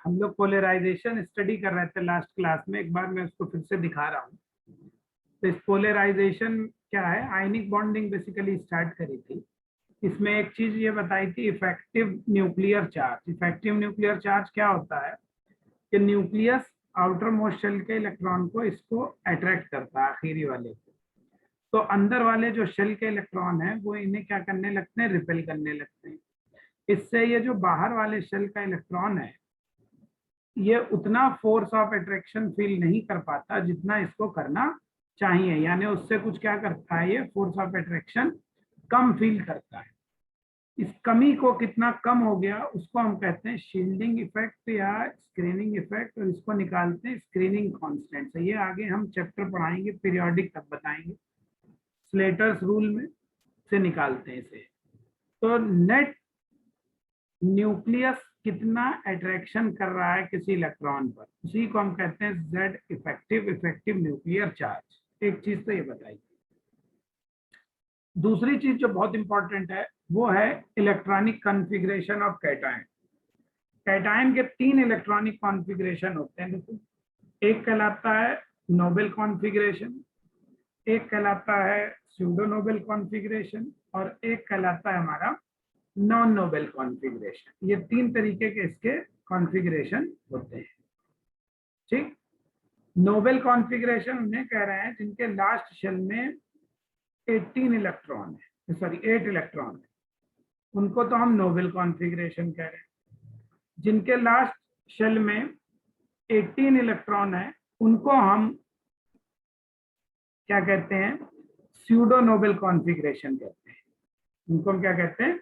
हम लोग polarisation study कर रहे थे लास्ट क्लास में, एक बार मैं उसको फिर से दिखा रहा हूँ। तो इस पोलराइजेशन क्या है, आयनिक बॉन्डिंग बेसिकली स्टार्ट करी थी। इसमें एक चीज ये बताई थी, effective nuclear charge. Effective nuclear charge क्या होता है कि न्यूक्लियस आउटर मोस्ट शेल के इलेक्ट्रॉन को इसको अट्रैक्ट करता है, आखिरी वाले को। तो अंदर वाले जो शेल के इलेक्ट्रॉन है वो इन्हें क्या करने लगते हैं, रिपेल करने लगते हैं। इससे ये जो बाहर वाले शेल का इलेक्ट्रॉन है ये उतना फोर्स ऑफ अट्रैक्शन फील नहीं कर पाता जितना इसको करना चाहिए, यानी उससे कुछ क्या करता है, ये force of attraction come feel करता है। इस कमी को कितना कम हो गया उसको हम कहते हैं शील्डिंग इफेक्ट या स्क्रीनिंग इफेक्ट, और इसको निकालते हैं स्क्रीनिंग कांस्टेंट से। ये आगे हम चैप्टर पढ़ाएंगे, पीरियोडिक तब बताएंगे, स्लेटर्स रूल में से निकालते हैं इसे। तो नेट न्यूक्लियस कितना अट्रैक्शन कर रहा है किसी इलेक्ट्रॉन पर, उसी को हम कहते हैं Z effective, effective nuclear charge. एक चीज तो ये बताइए। दूसरी चीज जो बहुत इंपॉर्टेंट है वो है electronic configuration of cation. Cation के 3 इलेक्ट्रॉनिक कॉन्फ़िगरेशन होते हैं। देखो, एक कहलाता है नोबेल कॉन्फ़िगरेशन, एक कहलाता है स्यूडो नोबेल कॉन्फ़िगरेशन, और एक कहलाता है हमारा नॉन नोबेल कॉन्फ़िगरेशन। ये 3 तरीके के इसके कॉन्फ़िगरेशन होते हैं। ठीक, नोबेल कॉन्फ़िगरेशन उन्हें कह रहे हैं जिनके लास्ट शेल में 18 इलेक्ट्रॉन है, सॉरी 8 इलेक्ट्रॉन है, उनको तो हम नोबेल कॉन्फ़िगरेशन कह रहे हैं। जिनके लास्ट शेल में 18 इलेक्ट्रॉन है उनको हम क्या कहते हैं, स्यूडो नोबेल कॉन्फ़िगरेशन कहते हैं। उनको हम क्या कहते हैं,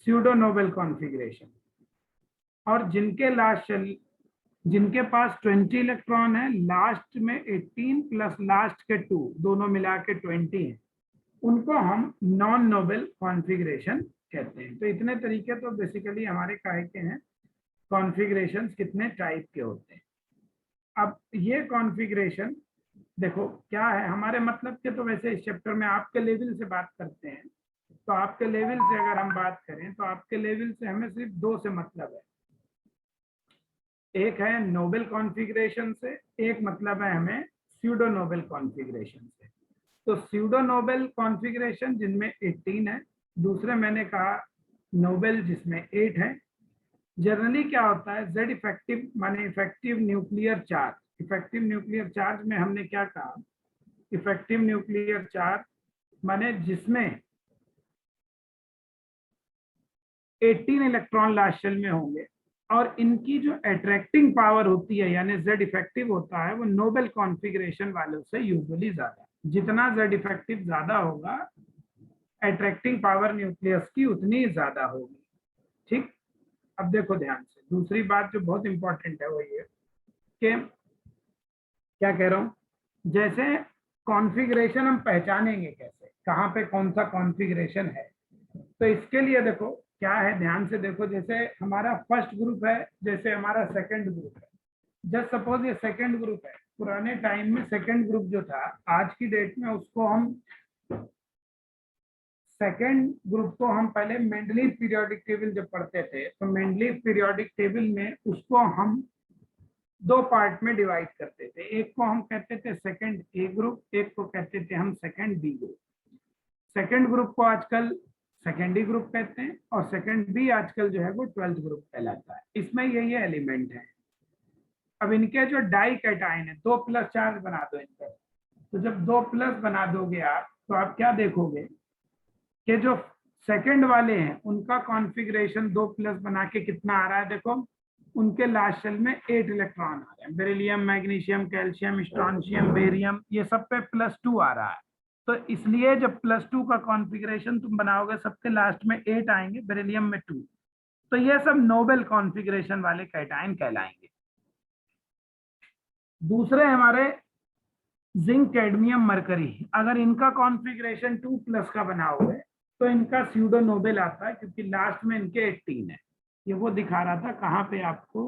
स्यूडो नोबेल कॉन्फ़िगरेशन। और जिनके लास्ट शेल, जिनके पास 20 इलेक्ट्रॉन है, लास्ट में 18 प्लस लास्ट के 2 दोनों मिला के 20 है, उनको हम नॉन नोबेल कॉन्फ़िगरेशन कहते हैं। तो इतने तरीके तो बेसिकली हमारे काहे के हैं, कॉन्फ़िगरेशंस कितने टाइप के होते हैं। अब ये कॉन्फ़िगरेशन देखो क्या है हमारे मतलब के, तो वैसे इस चैप्टर में आपके लेवल से बात करते हैं। तो आपके लेवल से अगर हम बात करें तो आपके लेवल से हमें सिर्फ 2 से मतलब है, एक है नोबेल कॉन्फ़िगरेशन से, एक मतलब है हमें स्यूडो नोबेल कॉन्फ़िगरेशन से। तो स्यूडो नोबेल कॉन्फ़िगरेशन जिनमें 18 है, दूसरे मैंने कहा नोबेल जिसमें 8 है। जनरली क्या होता है, जेड इफेक्टिव माने effective nuclear charge. Effective nuclear charge में हमने क्या कहा, इफेक्टिव न्यूक्लियर चार्ज माने जिसमें 18 इलेक्ट्रॉन लास्ट शेल में होंगे, और इनकी जो अट्रैक्टिंग पावर होती है यानी जेड इफेक्टिव होता है वो नोबेल कॉन्फ़िगरेशन वालों से यूजुअली ज्यादा। जितना जेड इफेक्टिव ज्यादा होगा अट्रैक्टिंग पावर न्यूक्लियस की उतनी ज्यादा होगी। ठीक, अब देखो ध्यान से, दूसरी बात जो बहुत इंपॉर्टेंट है वो ये कि क्या कह रहा हूं, जैसे कॉन्फ़िगरेशन हम पहचानेंगे कैसे, कहाँ पे कौन सा कॉन्फ़िगरेशन है। तो इसके लिए देखो क्या है, ध्यान से देखो। जैसे हमारा फर्स्ट ग्रुप है, जैसे हमारा सेकंड ग्रुप है। जस्ट सपोज ये सेकंड ग्रुप है, पुराने टाइम में सेकंड ग्रुप जो था, आज की डेट में उसको हम सेकंड ग्रुप को हम पहले मेंडलीव पीरियोडिक टेबल जब पढ़ते थे तो मेंडलीव पीरियोडिक टेबल में उसको हम 2 पार्ट में डिवाइड करते थे। एक को हम कहते थे सेकंड ए ग्रुप, एक को कहते थे हम second B group. Second group को आजकल सेकेंडरी ग्रुप कहते हैं, और सेकंड बी आजकल जो है वो 12th ग्रुप कहलाता है। इसमें ये एलिमेंट है। अब इनके जो डाई कैटायन है, 2 प्लस चार्ज बना दो इनका। तो जब 2 प्लस बना दोगे आप तो आप क्या देखोगे कि जो सेकंड वाले हैं उनका कॉन्फ़िगरेशन 2 प्लस बना के कितना आ रहा है, देखो उनके लास्ट शेल में 8 इलेक्ट्रॉन आ रहे हैं। Beryllium, magnesium, calcium, strontium, barium, ये सब पे +2 आ रहा है। तो इसलिए जब +2 का कॉन्फ़िगरेशन तुम बनाओगे सबके लास्ट में 8 आएंगे, बेरिलियम में 2। तो ये सब नोबेल कॉन्फ़िगरेशन वाले कैटायन कहलाएंगे। दूसरे हमारे जिंक, कैडमियम, मरकरी, अगर इनका कॉन्फ़िगरेशन 2 प्लस का बनाओगे तो इनका स्यूडो नोबेल आता है, क्योंकि लास्ट में इनके 18 है। ये वो दिखा रहा था कहाँ पे आपको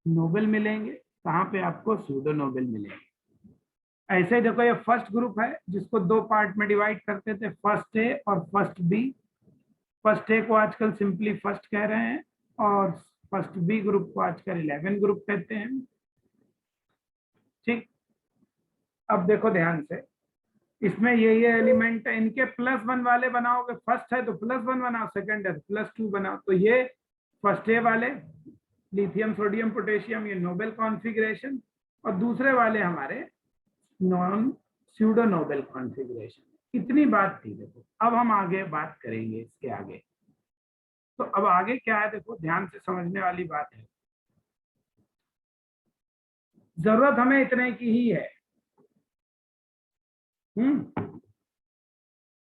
नोबेल मिलेंगे, कहाँ पे आपको स्यूडो नोबेल मिलेंगे। ऐसे ही देखो ये फर्स्ट ग्रुप है जिसको 2 पार्ट में डिवाइड करते थे, फर्स्ट ए और फर्स्ट बी। फर्स्ट ए को आजकल सिंपली फर्स्ट कह रहे हैं, और फर्स्ट बी ग्रुप को आजकल 11 ग्रुप कहते हैं। ठीक, अब देखो ध्यान से, इसमें ये एलिमेंट है, इनके +1 वाले बनाओगे, फर्स्ट है तो +1 बनाओ, सेकंड है तो +2 बनाओ। तो ये फर्स्ट ए वाले लिथियम सोडियम पोटेशियम ये नोबेल कॉन्फ़िगरेशन, और दूसरे वाले हमारे नॉन स्यूडो नोबेल कॉन्फ़िगरेशन। इतनी बात थी। देखो अब हम आगे बात करेंगे इसके आगे। तो अब आगे क्या है, देखो ध्यान से समझने वाली बात है। जरूरत हमें इतने की ही है।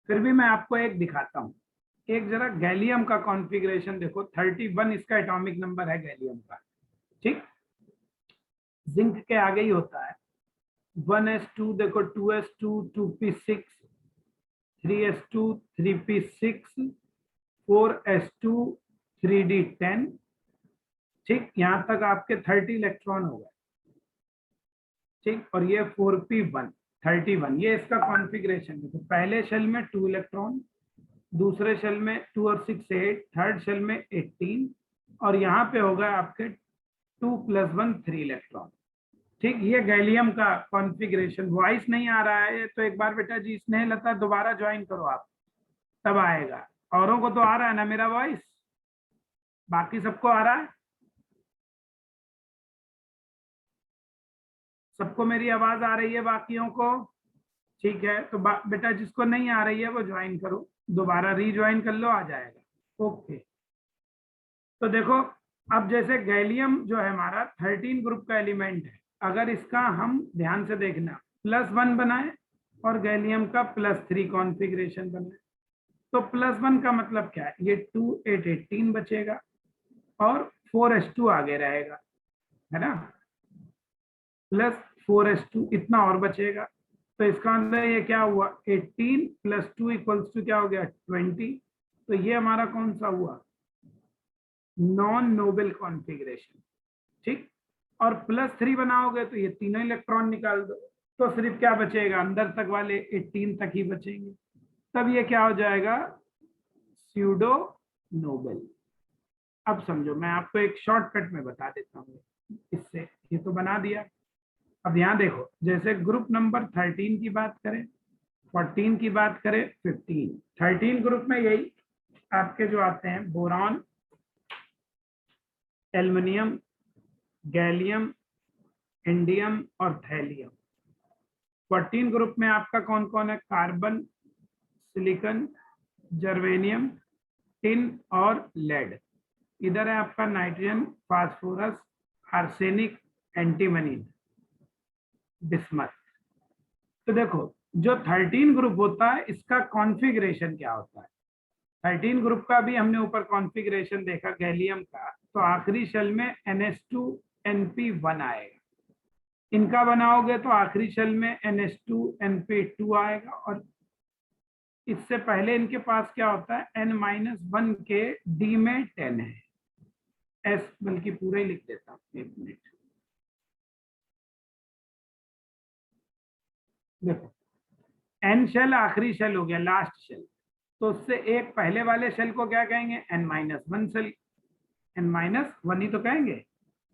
फिर भी मैं आपको एक दिखाता हूं। एक जरा गैलियम का कॉन्फ़िगरेशन देखो, 31 इसका एटॉमिक नंबर है गैलियम का। ठीक, जिंक के आगे ही होता है। 1s2 देखो, 2s2 2p6, 3s2 3p6, 4s2 3d10। ठीक, यहां तक आपके 30 इलेक्ट्रॉन हो गए। ठीक, और ये 4p1 31, ये इसका कॉन्फ़िगरेशन है। तो पहले शेल में 2 इलेक्ट्रॉन, दूसरे शेल में 2 और 6 8, थर्ड शेल में 18, और यहाँ पे होगा आपके 2 + 1 3 इलेक्ट्रॉन। ठीक, ये गैलियम का कॉन्फ़िगरेशन। वॉइस नहीं आ रहा है तो एक बार बेटा जी स्नेहलता दोबारा ज्वाइन करो आप, तब आएगा। औरों को तो आ रहा है ना मेरा वॉइस, बाकी सबको आ रहा है? सबको मेरी आवाज आ रही है बाकियों को? ठीक है, तो बेटा जिसको नहीं आ रही है वो ज्वाइन करो, दोबारा रीज्वाइन कर लो, आ जाएगा। ओके, तो देखो अब जैसे गैलियम जो है हमारा 13 ग्रुप का एलिमेंट है, अगर इसका हम ध्यान से देखना +1 बनाए और गैलियम का +3 कॉन्फ़िगरेशन बनाए, तो +1 का मतलब क्या है, ये 2 8 18 बचेगा और 4s2 आगे रहेगा, है ना, +4s2 इतना और बचेगा। तो इसका अंदर ये क्या हुआ, 18 + 2 = क्या हो गया, 20। तो ये हमारा कौन सा हुआ, नॉन नोबेल कॉन्फ़िगरेशन। ठीक, और +3 बनाओगे तो ये तीनों इलेक्ट्रॉन निकाल दो, तो सिर्फ क्या बचेगा, अंदर तक वाले 18 तक ही बचेंगे। तब ये क्या हो जाएगा, स्यूडो नोबेल। अब समझो, मैं आपको एक शॉर्टकट में बता देता हूँ इससे, ये तो बना दिया। अब यहाँ देखो, जैसे ग्रुप नंबर 13 की बात करें, 14 की बात करें, 15, 13 ग्रुप में यही आपके जो आते हैं बोरॉन, एल्युमिनियम, गैलियम, इंडियम और थैलियम। 14 ग्रुप में आपका कौन कौन है, कार्बन, सिलिकॉन, जर्मेनियम, टिन और लेड। इधर है आपका nitrogen, phosphorus, arsenic, antimony, bismuth. तो देखो जो 13 ग्रुप होता है इसका कॉन्फ़िगरेशन क्या होता है। 13 ग्रुप का भी हमने ऊपर कॉन्फ़िगरेशन देखा गैलियम का, तो आखिरी शेल में NH2NP1 आएगा। इनका बनाओगे तो आखिरी शेल में NH2NP2 आएगा, और इससे पहले इनके पास क्या होता है, N-1 के D में 10 है, S बल्कि पूरा ही लिख देता हूँ, एक मिनट। देखो N शेल आखिरी शेल हो गया, लास्ट शेल, तो उससे एक पहले वाले शेल को क्या कहेंगे, N-1 शेल, N-1 ही तो कहेंगे।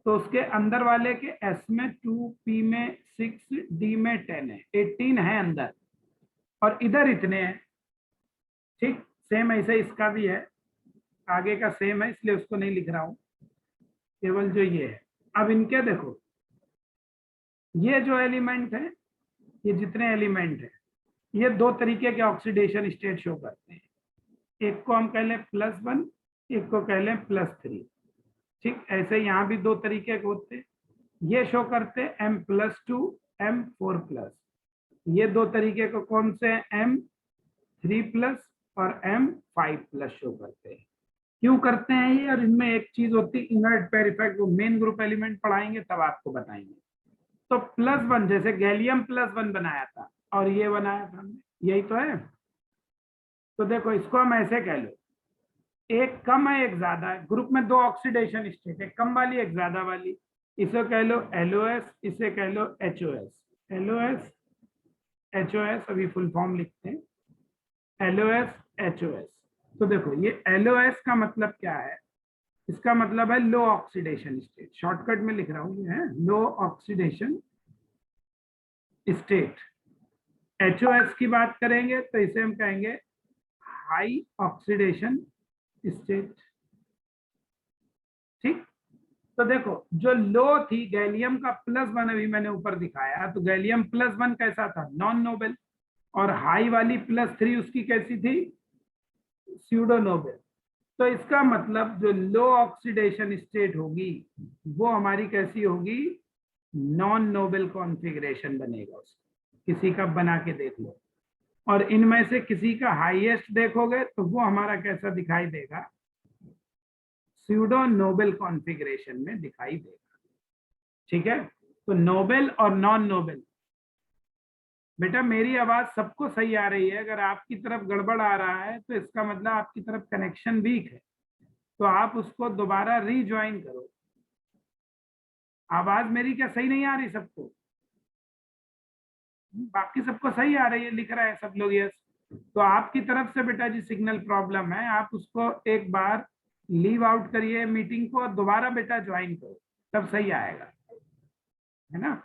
तो उसके अंदर वाले के S में 2, P में 6, D में 10 है, 18 है अंदर, और इधर इतने हैं। ठीक, सेम ऐसे इसका भी है, आगे का सेम है इसलिए उसको नहीं लिख रहा हूं, केवल जो ये है। अब इनके देखो, ये जो एलिमेंट है, ये जितने एलिमेंट है, ये दो तरीके के ऑक्सीडेशन स्टेट शो करते हैं। एक को हम कह लें +1, एक को कह लें +3। ठीक, ऐसे यहाँ भी दो तरीके के होते हैं। ये शो करते हैं M+2 M4+, ये दो तरीके को कौन से M3+ और M5+ शो करते हैं। क्यों करते हैं ये, और इनमें एक चीज होती है इनर्ट पेयर इफेक्ट, वो मेन ग्रुप एलिमेंट पढ़ाएंगे तब आपको बताएंगे। तो +1 जैसे गैलियम +1 बनाया था और ये बनाया था हमने, यही तो है। तो देखो इसको हम ऐसे कह लो, एक कम है एक ज्यादा है, ग्रुप में दो ऑक्सीडेशन स्टेट है, कम वाली एक ज्यादा वाली। इसे कह लो LOS, इसे कह लो HOS। LOS HOS, अभी फुल फॉर्म लिखते हैं, LOS HOS। तो देखो ये LOS का मतलब क्या है, इसका मतलब है लो ऑक्सीडेशन स्टेट, शॉर्टकट में लिख रहा हूं ये है लो ऑक्सीडेशन स्टेट। HOS की बात करेंगे तो इसे हम कहेंगे हाई ऑक्सीडेशन स्टेट। ठीक, तो देखो जो लो थी गैलियम का +1 अभी मैंने ऊपर दिखाया, तो गैलियम +1 कैसा था, नॉन नोबेल, और हाई वाली +3 उसकी कैसी थी, स्यूडो नोबेल। तो इसका मतलब जो लो ऑक्सीडेशन स्टेट होगी वो हमारी कैसी होगी, नॉन नोबेल कॉन्फ़िगरेशन बनेगा उसका, किसी का बना के देख लो, और इनमें से किसी का हाईएस्ट देखोगे तो वो हमारा कैसा दिखाई देगा, स्यूडो नोबेल कॉन्फ़िगरेशन में दिखाई देगा। ठीक है, तो नोबेल और नॉन नोबेल, बेटा मेरी आवाज सबको सही आ रही है, अगर आपकी तरफ गड़बड़ आ रहा है तो इसका मतलब आपकी तरफ कनेक्शन वीक है, तो आप उसको दोबारा रीज्वाइन करो। आवाज मेरी क्या सही नहीं आ रही सबको, बाकी सबको सही आ रही है, लिख रहा है सब लोग यस। तो आपकी तरफ से बेटा जी सिग्नल प्रॉब्लम है, आप उसको एक बार लीव आउट करिए मीटिंग को, दोबारा बेटा ज्वाइन करो, तब सही आएगा, है ना।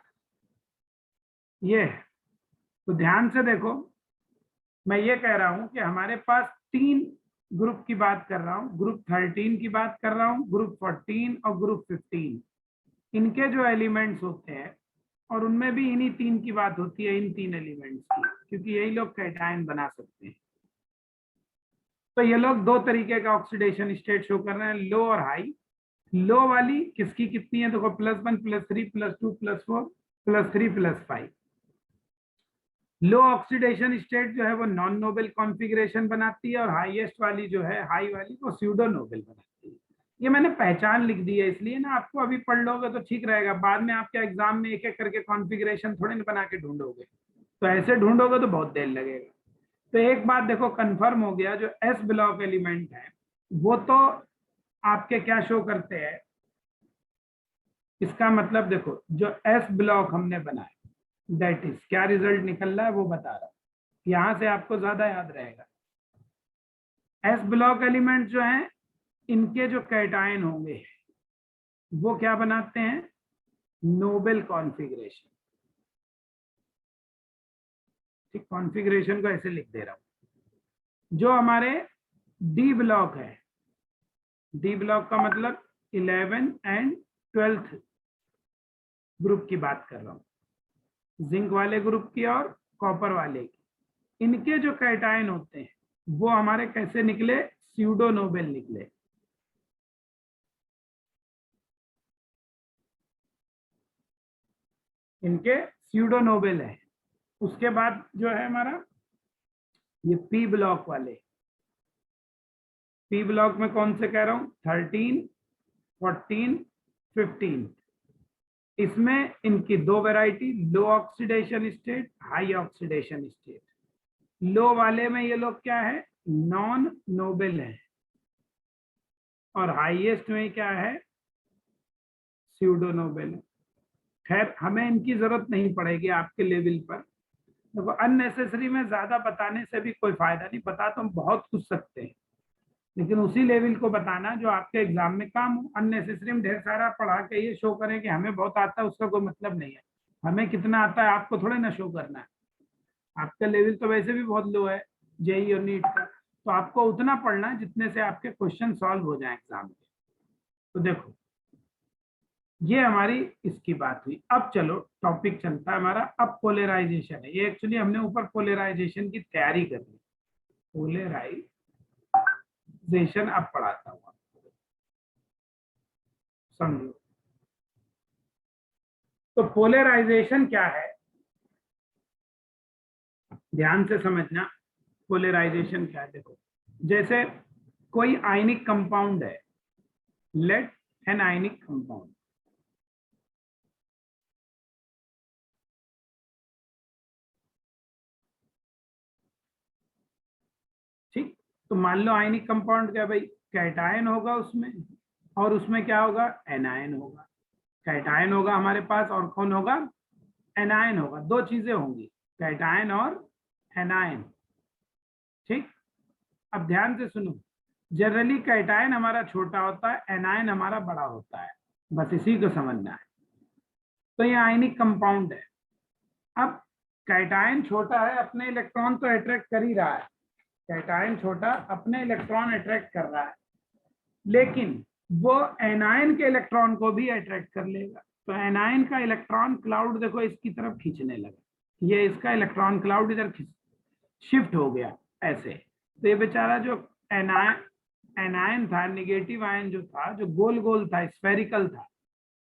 ये तो ध्यान से देखो, मैं ये कह रहा हूं कि हमारे पास 3 ग्रुप की बात कर रहा हूं, ग्रुप 13 की बात कर रहा हूं, ग्रुप 14 और ग्रुप 15। इनके जो एलिमेंट्स होते हैं, और उनमें भी इन्हीं 3 की बात होती है, इन 3 एलिमेंट्स की, क्योंकि यही लोग कैटायन बना सकते हैं। तो ये लोग 2 तरीके का ऑक्सीडेशन स्टेट शो कर रहे हैं, लो और हाई। लो वाली किसकी कितनी है, देखो +1 +3 +2 +4 +3 +5। लो ऑक्सीडेशन स्टेट जो है वो नॉन नोबेल कॉन्फ़िगरेशन बनाती है, और हाईएस्ट वाली जो है हाई वाली वो स्यूडो नोबेल बनाती है। ये मैंने पहचान लिख दी है इसलिए ना, आपको अभी पढ़ लोगे तो ठीक रहेगा, बाद में आपके एग्जाम में एक एक करके कॉन्फ़िगरेशन थोड़े ना बना के ढूंढोगे, तो ऐसे ढूंढोगे तो बहुत देर लगेगा। तो एक बात देखो कंफर्म हो गया, जो एस ब्लॉक एलिमेंट है वो तो आपके क्या शो करते हैं, इसका मतलब देखो जो एस ब्लॉक हमने बनाया दैट इज क्या रिजल्ट निकल रहा है वो बता रहा हूं, यहां से आपको ज्यादा याद रहेगा। एस ब्लॉक एलिमेंट जो है इनके जो कैटायन होंगे वो क्या बनाते हैं, नोबेल कॉन्फ़िगरेशन। ठीक, कॉन्फ़िगरेशन को ऐसे लिख दे रहा हूं। जो हमारे डी ब्लॉक है, डी ब्लॉक का मतलब 11 एंड 12th ग्रुप की बात कर रहा हूं, जिंक वाले ग्रुप की और कॉपर वाले की। इनके जो कैटायन होते हैं वो हमारे कैसे निकले, स्यूडो नोबेल निकले। इनके स्यूडो नोबेल है। उसके बाद जो है हमारा ये पी ब्लॉक वाले, पी ब्लॉक में कौन से कह रहा हूं, 13 14 15। इसमें इनकी 2 variety, low oxidation state, high oxidation state. Low वाले में ये लोग क्या है, नॉन नोबेल है, और हाईएस्ट में क्या है, स्यूडो नोबेल है। खैर हमें इनकी जरूरत नहीं पड़ेगी आपके लेवल पर, देखो अननेसेसरी में ज्यादा बताने से भी कोई फायदा नहीं, बता तो हम बहुत कुछ सकते हैं, लेकिन उसी लेवल को बताना जो आपके एग्जाम में काम हो। अननेसेसरी में ढेर सारा पढ़ा के ये शो करें कि हमें बहुत आता है, उसका कोई मतलब नहीं है। हमें कितना आता है आपको थोड़े ना शो करना है, आपका लेवल तो वैसे भी बहुत लो है जेई और नीट का, तो आपको उतना पढ़ना है जितने से आपके क्वेश्चन सॉल्व हो जाए एग्जाम में। तो देखो ये हमारी इसकी बात हुई। अब चलो टॉपिक चलता है हमारा, अब पोलराइजेशन है। ये एक्चुअली हमने ऊपर पोलराइजेशन की तैयारी कर ली, पोलराइजेशन अब पढ़ाता हूँ आपको, समझो। तो पोलराइजेशन क्या है, ध्यान से समझना। पोलराइजेशन क्या है, देखो जैसे कोई आयनिक कंपाउंड है, लेट एन आयनिक कंपाउंड, ठीक। तो मान लो आयनिक कंपाउंड क्या भाई, कैटायन होगा उसमें, और उसमें क्या होगा, एनायन होगा। कैटायन होगा हमारे पास, और कौन होगा, एनायन होगा। 2 चीजें होंगी, कैटायन और एनायन। ठीक, अब ध्यान से सुनो, जनरली कैटायन हमारा छोटा होता है, एनायन हमारा बड़ा होता है, बस इसी को समझना है। तो ये आयनिक कंपाउंड है। अब कैटायन छोटा है, अपने इलेक्ट्रॉन तो अट्रैक्ट कर ही रहा है, कैटायन छोटा अपने इलेक्ट्रॉन अट्रैक्ट कर रहा है, लेकिन वो एनायन के इलेक्ट्रॉन को भी अट्रैक्ट कर लेगा। तो एनायन का इलेक्ट्रॉन क्लाउड देखो इसकी तरफ खींचने लगा, ये इसका इलेक्ट्रॉन क्लाउड इधर शिफ्ट हो गया ऐसे। तो ये बेचारा जो एनायन था, निगेटिव आयन जो था, जो गोल गोल था, स्फेरिकल था,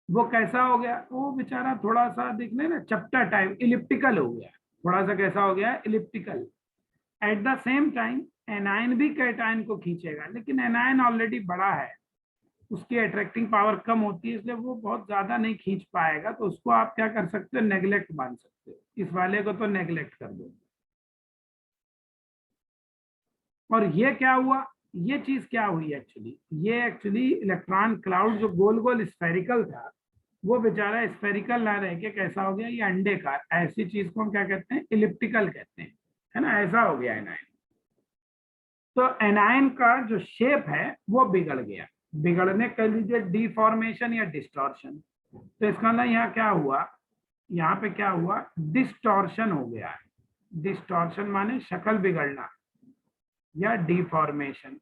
वो कैसा हो गया, वो बेचारा थोड़ा सा दिखने ना चपटा टाइप, इलिप्टिकल हो गया, थोड़ा सा कैसा हो गया, elliptical. At the same time anion भी कैटायन को खींचेगा, लेकिन एनायन ऑलरेडी बड़ा है, उसकी अट्रैक्टिंग पावर कम होती है, इसलिए वो बहुत ज्यादा नहीं खींच पाएगा। तो उसको आप क्या कर सकते हो, नेग्लेक्ट मान सकते हो, इस वाले को तो नेग्लेक्ट कर दो। और ये क्या हुआ, ये चीज क्या हुई एक्चुअली, ये एक्चुअली इलेक्ट्रॉन क्लाउड जो गोल गोल स्फेरिकल था, वो बेचारा स्फेरिकल ना रह के कैसा हो गया, ये अंडे का, ऐसी चीज को हम क्या कहते हैं, इलिप्टिकल कहते हैं, है ना, ऐसा हो गया एनायन। तो एनायन का जो शेप है वो बिगड़ गया, बिगड़ने कह लीजिए डिफॉर्मेशन या डिस्टॉर्शन। तो इसका ना यहाँ क्या हुआ, यहाँ पे क्या हुआ, डिस्टॉर्शन हो गया है। डिस्टॉर्शन माने शक्ल बिगड़ना या डिफॉर्मेशन,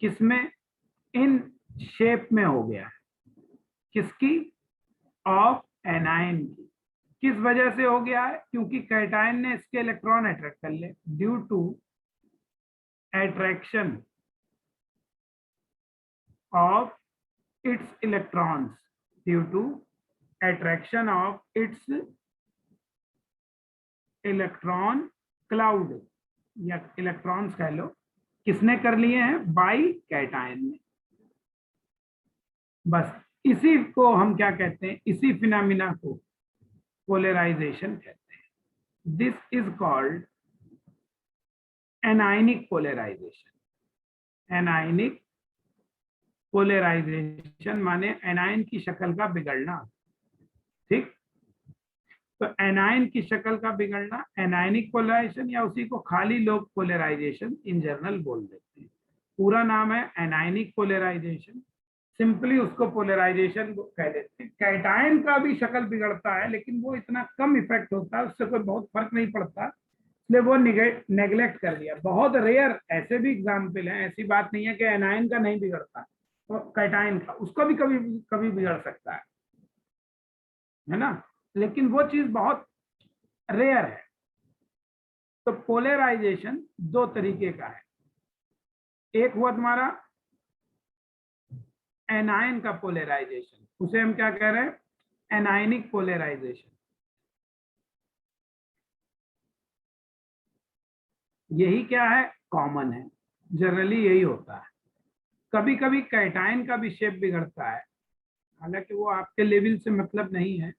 किसमें, इन शेप में हो गया है, किसकी, ऑफ एनायन की। किस वजह से हो गया है, क्योंकि कैटायन ने इसके इलेक्ट्रॉन अट्रैक्ट कर ले, due to attraction of its electrons, due to attraction of its electron cloud या इलेक्ट्रॉन्स कह लो, किसने कर लिए हैं, बाई कैटायन ने। बस इसी को हम क्या कहते हैं, इसी फिनोमिना को पोलराइजेशन कहते हैं। This is called anionic polarisation. Anionic polarisation माने एनायन की शक्ल का बिगड़ना, ठीक। तो एनायन की शक्ल का बिगड़ना एनायनिक पोलराइजेशन, या उसी को खाली लोग पोलराइजेशन इन जनरल बोल देते हैं। पूरा नाम है एनायनिक पोलराइजेशन, सिंपली उसको पोलराइजेशन कह देते हैं। कैटायन का भी शक्ल बिगड़ता है, लेकिन वो इतना कम इफेक्ट होता है, उससे कोई बहुत फर्क नहीं पड़ता, इसलिए वो नेग्लेक्ट कर दिया। बहुत रेयर ऐसे भी एग्जाम्पल हैं, ऐसी बात नहीं है कि एनायन का नहीं बिगड़ता, तो कैटायन का उसको भी कभी कभी बिगड़ सकता है ना, लेकिन वो चीज बहुत रेयर है। तो पोलराइजेशन दो तरीके का है, एक हुआ तुम्हारा एनायन का पोलराइजेशन, उसे हम क्या कह रहे हैं, एनायनिक पोलराइजेशन। यही क्या है, कॉमन है, जनरली यही होता है। कभी कभी कैटायन का भी शेप बिगड़ता है, हालांकि वो आपके लेवल से मतलब नहीं है।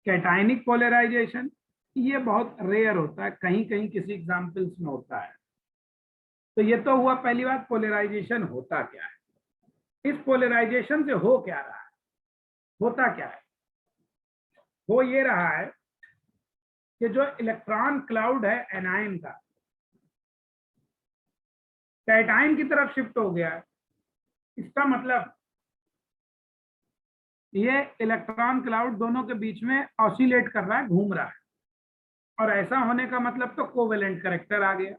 कैटायनिक पोलराइजेशन ये बहुत रेयर होता है, कहीं कहीं किसी एग्जाम्पल्स में होता है। तो ये तो हुआ पहली बात, पोलराइजेशन होता क्या है। इस पोलराइजेशन से हो क्या रहा है, होता क्या है, हो ये रहा है कि जो इलेक्ट्रॉन क्लाउड है एनायन का, कैटायन की तरफ शिफ्ट हो गया है। इसका मतलब ये इलेक्ट्रॉन क्लाउड दोनों के बीच में ऑसिलेट कर रहा है, घूम रहा है, और ऐसा होने का मतलब तो कोवेलेंट कैरेक्टर आ गया।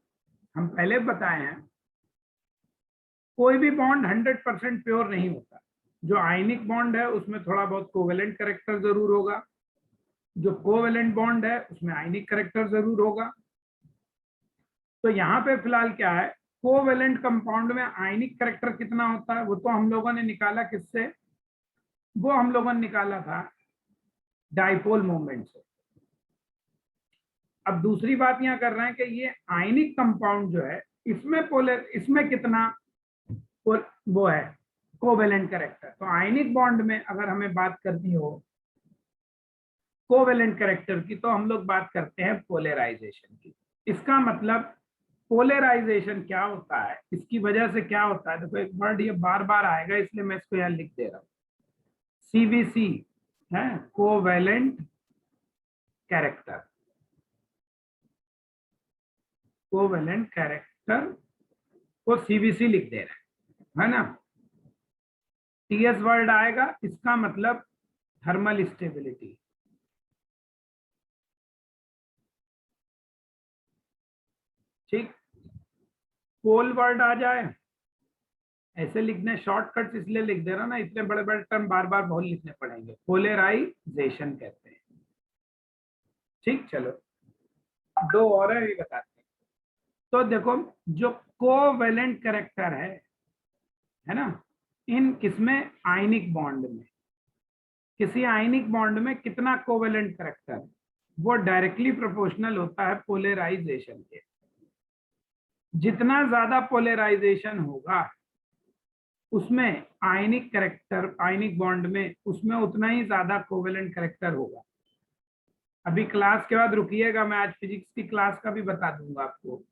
हम पहले बताए हैं कोई भी बॉन्ड 100% प्योर नहीं होता, जो आयनिक बॉन्ड है उसमें थोड़ा बहुत कोवेलेंट कैरेक्टर जरूर होगा, जो कोवेलेंट बॉन्ड है उसमें आयनिक कैरेक्टर जरूर होगा। तो यहाँ पे फिलहाल क्या है, कोवेलेंट कंपाउंड में आयनिक कैरेक्टर कितना होता है, वो तो हम लोगों ने निकाला किससे, वो हम लोगों ने निकाला था डाइपोल मोमेंट से। अब दूसरी बात यहाँ कर रहे हैं कि ये आयनिक कंपाउंड जो है इसमें कितना वो है कोवेलेंट कैरेक्टर। तो आयनिक बॉन्ड में अगर हमें बात करनी हो कोवेलेंट कैरेक्टर की, तो हम लोग बात करते हैं पोलराइजेशन की। इसका मतलब पोलराइजेशन क्या होता है, इसकी वजह से क्या होता है, देखो एक वर्ड ये बार बार आएगा इसलिए मैं इसको यहाँ लिख दे रहा हूँ, सीवीसी है, कोवेलेंट कैरेक्टर। कोवेलेंट कैरेक्टर को सीवीसी लिख दे रहे है ना। टीएस वर्ड आएगा, इसका मतलब थर्मल स्टेबिलिटी। ठीक, पोल वर्ड आ जाए, ऐसे लिखने शॉर्टकट्स इसलिए लिख दे रहा ना, इतने बड़े बड़े टर्म बार बार बहुत लिखने पड़ेंगे। पोलराइजेशन कहते हैं। ठीक, चलो दो और है, ये बताते हैं। तो देखो, जो कोवेलेंट कैरेक्टर है ना, इन किसमें, आयनिक बॉन्ड में, किसी आयनिक बॉन्ड में कितना कोवेलेंट कैरेक्टर, वो डायरेक्टली प्रोपोर्शनल होता है पोलराइजेशन के। जितना ज्यादा पोलराइजेशन होगा उसमें आयनिक कैरेक्टर, आयनिक बॉन्ड में, उसमें उतना ही ज्यादा कोवेलेंट कैरेक्टर होगा। अभी क्लास के बाद रुकिएगा, मैं आज फिजिक्स की क्लास का भी बता दूंगा आपको।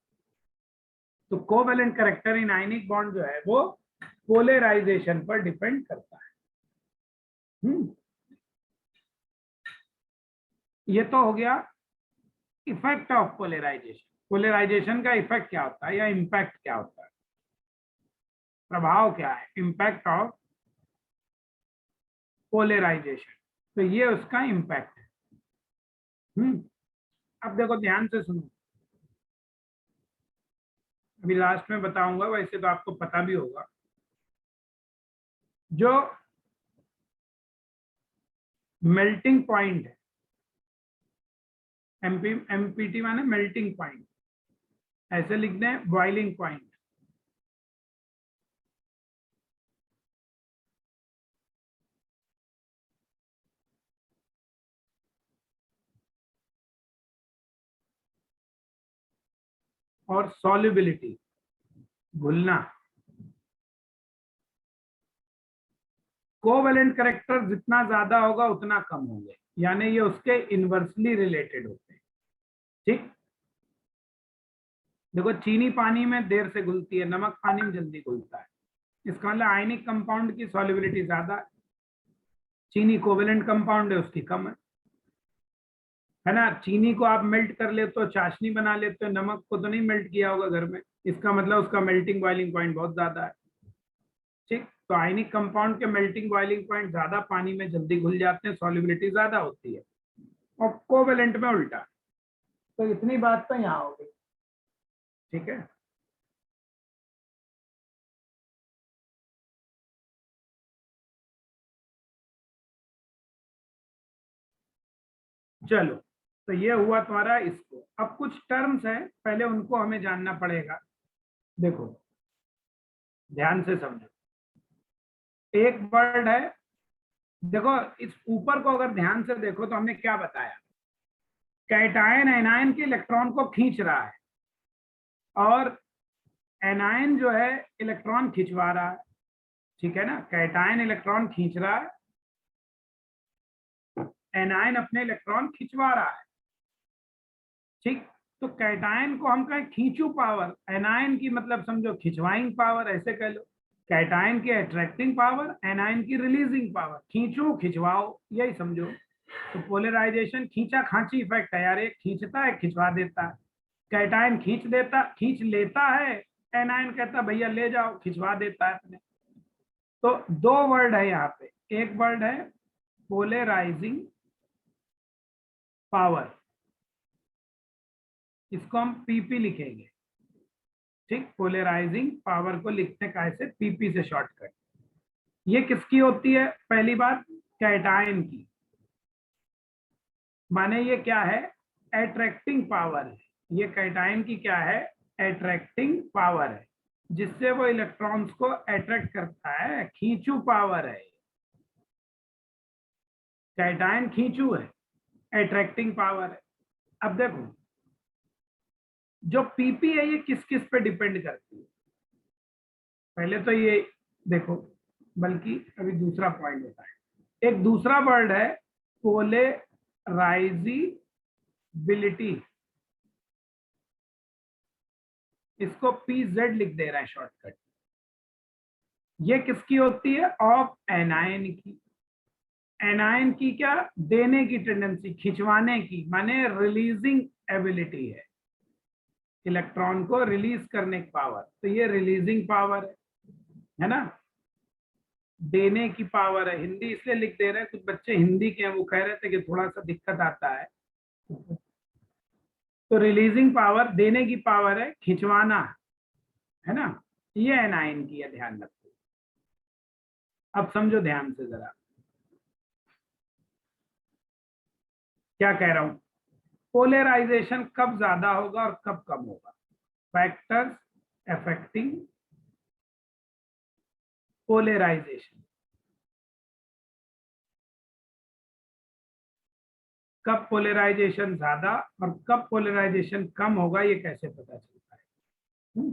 तो covalent character in ionic bond जो है वो पोलराइजेशन पर डिपेंड करता है। ये तो हो गया इफेक्ट ऑफ पोलराइजेशन। पोलराइजेशन का इफेक्ट क्या होता है या इम्पैक्ट क्या होता है, प्रभाव क्या है, इम्पैक्ट ऑफ पोलराइजेशन। तो ये उसका इम्पैक्ट है। अब देखो ध्यान से सुनो, अभी लास्ट में बताऊंगा, वैसे तो आपको पता भी होगा। जो मेल्टिंग पॉइंट है, एमपीटी माने मेल्टिंग पॉइंट, ऐसे लिख दें बॉइलिंग पॉइंट। और सॉल्युबिलिटी, घुलना। कोवेलेंट कैरेक्टर जितना ज्यादा होगा उतना कम होंगे, यानी ये उसके इनवर्सली रिलेटेड होते हैं। ठीक, देखो चीनी पानी में देर से घुलती है, नमक पानी में जल्दी घुलता है। इसका मतलब आयनिक कंपाउंड की सॉल्युबिलिटी ज्यादा है, चीनी कोवेलेंट कंपाउंड है उसकी कम है ना। चीनी को आप मेल्ट कर लेते हो, चाशनी बना लेते हो, नमक को तो नहीं मेल्ट किया होगा घर में, इसका मतलब उसका मेल्टिंग बॉइलिंग पॉइंट बहुत ज्यादा है। ठीक, तो आयनिक कंपाउंड के मेल्टिंग बॉइलिंग पॉइंट ज्यादा, पानी में जल्दी घुल जाते हैं, सॉल्युबिलिटी ज्यादा होती है। और कोवेलेंट में उल्टा। तो इतनी बात तो यहाँ होगी। ठीक है, चलो तो ये हुआ तुम्हारा इसको। अब कुछ टर्म्स है, पहले उनको हमें जानना पड़ेगा। देखो ध्यान से समझो, एक वर्ड है, देखो इस ऊपर को अगर ध्यान से देखो तो हमने क्या बताया, कैटायन एनायन के इलेक्ट्रॉन को खींच रहा है और एनायन जो है इलेक्ट्रॉन खिंचवा रहा है। ठीक है ना, कैटायन इलेक्ट्रॉन खींच रहा है, एनायन अपने इलेक्ट्रॉन खिंचवा रहा है। ठीक, तो कैटायन को हम कहें खींचू पावर, एनायन की मतलब समझो खिंचवाइंग पावर, ऐसे कह लो। कैटायन की अट्रैक्टिंग पावर, एनायन की रिलीजिंग पावर, खींचो खिंचवाओ यही समझो। तो पोलराइजेशन खींचा खांची इफेक्ट है यार, एक खींचता है खिंचवा देता है। कैटायन खींच लेता है, एनायन कहता भैया ले जाओ, खिंचवा देता है अपने। तो दो वर्ड है यहाँ पे, एक वर्ड है पोलराइजिंग पावर, इसको हम पीपी लिखेंगे। ठीक, पोलराइजिंग पावर को लिखने का ऐसे पीपी से शॉर्टकट। ये किसकी होती है, पहली बात कैटायन की, माने ये क्या है, अट्रैक्टिंग पावर है। ये कैटायन की क्या है, अट्रैक्टिंग पावर है, जिससे वो इलेक्ट्रॉन्स को अट्रैक्ट करता है, खींचू पावर है। कैटायन खींचू है, अट्रैक्टिंग पावर है। अब देखो जो पीपी है ये किस किस पे डिपेंड करती है, पहले तो ये देखो, बल्कि अभी दूसरा पॉइंट होता है। एक दूसरा वर्ड है पोलराइजिबिलिटी, इसको पीजेड लिख दे रहा है शॉर्टकट। ये किसकी होती है, ऑफ एनायन की। एनायन की क्या, देने की टेंडेंसी, खिंचवाने की, माने रिलीजिंग एबिलिटी है। इलेक्ट्रॉन को रिलीज करने की पावर, तो ये रिलीजिंग पावर है ना, देने की पावर है। हिंदी इसलिए लिख दे रहे हैं, कुछ बच्चे हिंदी के हैं, वो कह रहे थे कि थोड़ा सा दिक्कत आता है। तो रिलीजिंग पावर देने की पावर है, खिंचवाना है ना, ये एनायन की है, ध्यान रखो। अब समझो ध्यान से जरा क्या कह रहा हूं। पोलराइजेशन कब ज्यादा होगा और कब कम होगा? Factors affecting polarisation. कब पोलराइजेशन ज्यादा और कब पोलराइजेशन कम होगा, ये कैसे पता चलता है?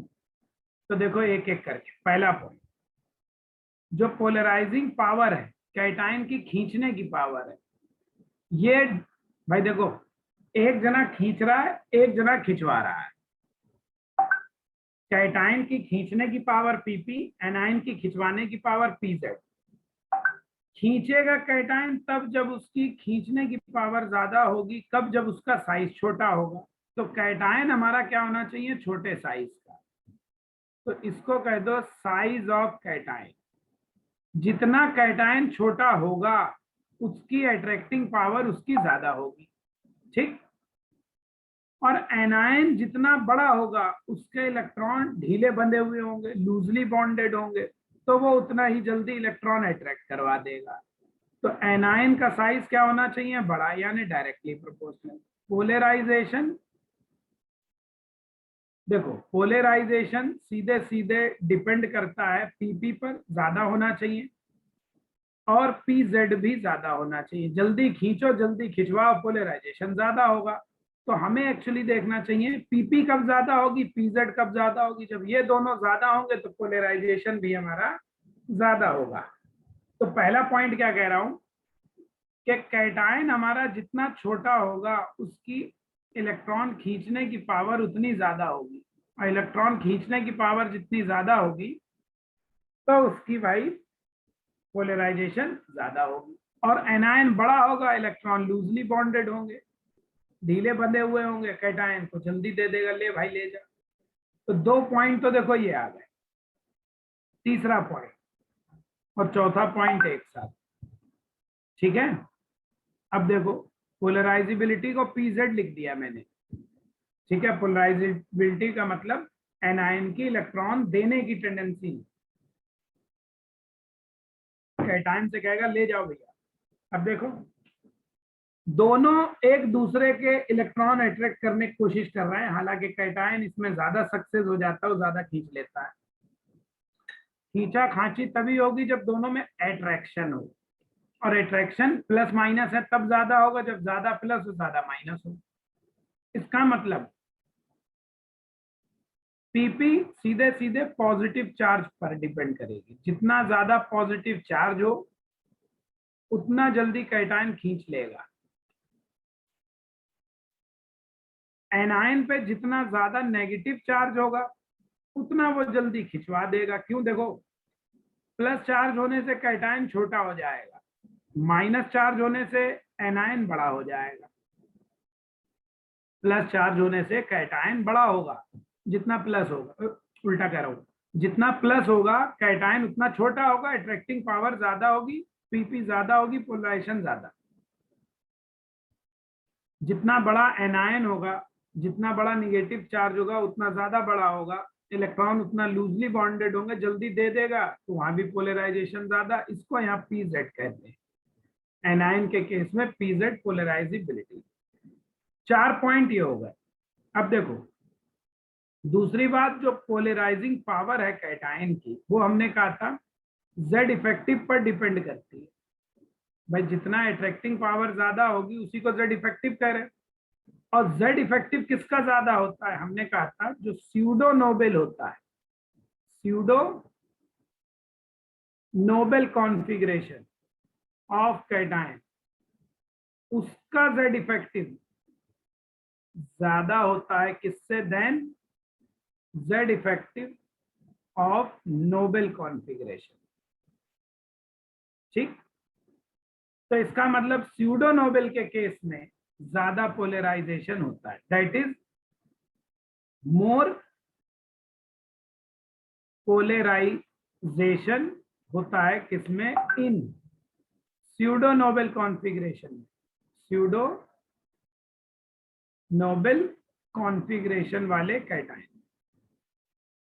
तो देखो एक एक करके। पहला पॉइंट, जो पोलराइजिंग पावर है, कैटायन की खींचने की पावर है, ये भाई देखो, एक जना खींच रहा है, एक जना खिंचवा रहा है। कैटायन की खींचने की पावर पीपी, एनायन की खिंचवाने की पावर पीजेड। खींचेगा कैटायन तब जब उसकी खींचने की पावर ज्यादा होगी, कब? जब उसका साइज छोटा होगा। तो कैटायन हमारा क्या होना चाहिए? छोटे साइज का। तो इसको कह दो साइज ऑफ कैटायन। जितना कैटायन छोटा होगा, उसकी अट्रैक्टिंग पावर उसकी ज्यादा होगी, ठीक। और एनायन जितना बड़ा होगा, उसके इलेक्ट्रॉन ढीले बंधे हुए होंगे, लूजली बॉन्डेड होंगे, तो वो उतना ही जल्दी इलेक्ट्रॉन अट्रैक्ट करवा देगा। तो एनायन का साइज क्या होना चाहिए? बड़ा, यानी डायरेक्टली प्रोपोर्शनल। पोलराइजेशन, देखो पोलराइजेशन सीधे सीधे डिपेंड करता है पीपी पर, ज्यादा होना चाहिए, और पीजेड भी ज्यादा होना चाहिए। जल्दी खींचो जल्दी खिंचवाओ, पोलराइजेशन ज्यादा होगा। तो हमें एक्चुअली देखना चाहिए पीपी कब ज्यादा होगी, पीजेड कब ज्यादा होगी। जब ये दोनों ज्यादा होंगे तो पोलराइजेशन भी हमारा ज्यादा होगा। तो पहला पॉइंट क्या कह रहा हूं कि कैटायन हमारा जितना छोटा होगा, उसकी इलेक्ट्रॉन खींचने की पावर उतनी ज्यादा होगी, और इलेक्ट्रॉन खींचने की पावर जितनी ज्यादा होगी, तो उसकी भाई पोलराइजेशन ज्यादा होगी। और एनायन बड़ा होगा, इलेक्ट्रॉन लूजली बॉन्डेड होंगे, ढीले बंधे हुए होंगे, कैटायन को जल्दी दे देगा, ले भाई ले जा। तो दो पॉइंट तो देखो ये आ गए। तीसरा पॉइंट और चौथा पॉइंट एक साथ, ठीक है। अब देखो, पोलराइजेबिलिटी को पीजेड लिख दिया मैंने, ठीक है। पोलराइजेबिलिटी का मतलब एनायन की इलेक्ट्रॉन देने की टेंडेंसी। कैटायन से कहेगा ले जाओ भैया। अब देखो, दोनों एक दूसरे के इलेक्ट्रॉन अट्रैक्ट करने की कोशिश कर रहे हैं, हालांकि कैटायन इसमें ज्यादा सक्सेस हो जाता है, वो ज्यादा खींच लेता है। खींचा खांची तभी होगी जब दोनों में अट्रैक्शन हो, और अट्रैक्शन प्लस माइनस है तब ज्यादा होगा, जब ज्यादा प्लस हो ज्यादा माइनस हो। इसका मतलब पीपी सीधे सीधे पॉजिटिव चार्ज पर डिपेंड करेगी। जितना ज्यादा पॉजिटिव चार्ज हो, उतना जल्दी कैटायन खींच लेगा। एनायन पे जितना ज्यादा नेगेटिव चार्ज होगा, उतना वो जल्दी खिंचवा देगा। क्यों? देखो, प्लस चार्ज होने से कैटायन छोटा हो जाएगा, माइनस चार्ज होने से एनायन बड़ा हो जाएगा। प्लस चार्ज होने से कैटायन बड़ा होगा, जितना प्लस होगा, उल्टा कह रहा हूं, जितना प्लस होगा कैटायन उतना छोटा होगा, अट्रैक्टिंग पावर ज्यादा होगी, पीपी ज्यादा होगी, पोलराइजेशन ज्यादा। जितना बड़ा एनायन होगा, जितना बड़ा निगेटिव चार्ज होगा, उतना ज्यादा बड़ा होगा, इलेक्ट्रॉन उतना लूजली बॉन्डेड होंगे, जल्दी दे देगा, तो वहां भी पोलराइजेशन ज्यादा। इसको यहाँ पीजेड कहते हैं। एनायन के केस में पीजेड पोलराइजेबिलिटी। 4 पॉइंट ये हो गए। अब देखो, दूसरी बात, जो पोलराइजिंग पावर है कैटायन की, वो हमने कहा था जेड इफेक्टिव पर डिपेंड करती है। भाई जितना अट्रैक्टिंग पावर ज्यादा होगी, उसी को जेड इफेक्टिव कह रहे हैं। और जेड इफेक्टिव किसका ज्यादा होता है? हमने कहा था जो स्यूडो नोबेल होता है, pseudo noble configuration of cation, उसका जेड इफेक्टिव ज्यादा होता है किससे? Then Z effective of noble configuration, ठीक। तो इसका मतलब स्यूडो नोबेल के केस में ज्यादा पोलराइजेशन होता है, दैट इज मोर पोलराइजेशन होता है किसमें, इन स्यूडो नोबेल कॉन्फ़िगरेशन में, स्यूडो नोबेल कॉन्फ़िगरेशन वाले कैटायन।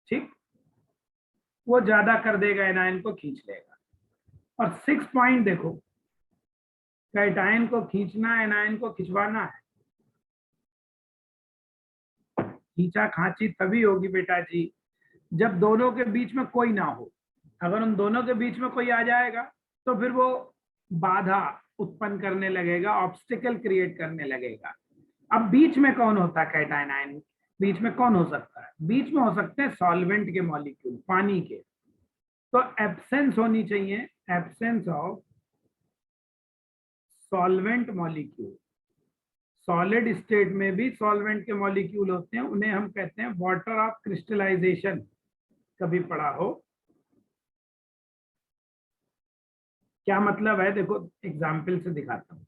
ठीक, वो ज्यादा कर देगा, एनायन को खींच लेगा। और 6 पॉइंट देखो, कैटायन को खींचना, एनायन को खिंचवाना है। खींचा खांची तभी होगी बेटा जी जब दोनों के बीच में कोई ना हो। अगर उन दोनों के बीच में कोई आ जाएगा तो फिर वो बाधा उत्पन्न करने लगेगा, ऑब्स्टिकल क्रिएट करने लगेगा। अब बीच में कौन होता है कैटायन आयन, बीच में कौन हो सकता है, बीच में हो सकते हैं सॉल्वेंट के मॉलिक्यूल, पानी के। तो एब्सेंस होनी चाहिए, absence of solvent molecule. Solid state में भी सॉल्वेंट के मॉलिक्यूल होते हैं, उन्हें हम कहते हैं वाटर ऑफ क्रिस्टलाइजेशन। कभी पढ़ा हो? क्या मतलब है, देखो एग्जाम्पल से दिखाता हूं,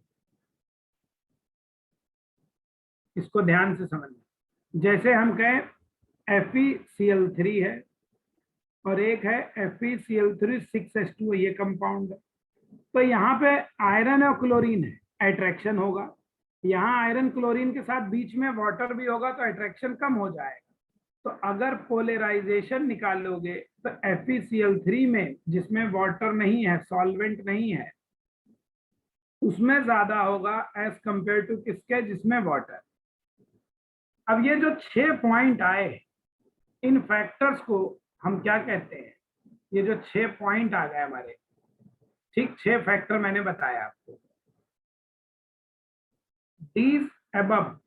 इसको ध्यान से समझना। जैसे हम कहें FeCl3 है और एक है FeCl3 6H2, ये कंपाउंड है। तो यहाँ पे आयरन और क्लोरीन है, अट्रैक्शन होगा। यहाँ आयरन क्लोरीन के साथ बीच में वाटर भी होगा तो अट्रैक्शन कम हो जाएगा। तो अगर पोलराइजेशन निकालोगे तो FeCl3 में, जिसमें वाटर नहीं है, सॉल्वेंट नहीं है, उसमें ज्यादा होगा एज कंपेयर टू किसके, जिसमें वाटर। अब ये जो 6 पॉइंट आए, इन फैक्टर्स को हम क्या कहते हैं, ये जो 6 पॉइंट आ गए हमारे, ठीक 6 फैक्टर मैंने बताया आपको। दीज अबव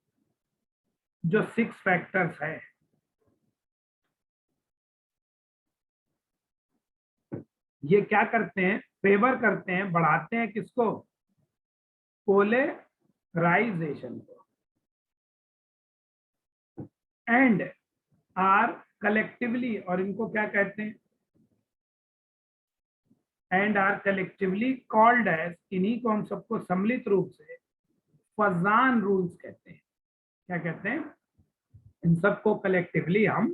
जो 6 फैक्टर्स है, ये क्या करते हैं, फेवर करते हैं, बढ़ाते हैं किसको, पोलराइजेशन को, एंड आर कलेक्टिवली, और इनको क्या कहते हैं, and are collectively called as, इन्हीं को हम सबको सम्मिलित रूप से फजान रूल्स कहते हैं। क्या कहते हैं, इन सबको कलेक्टिवली हम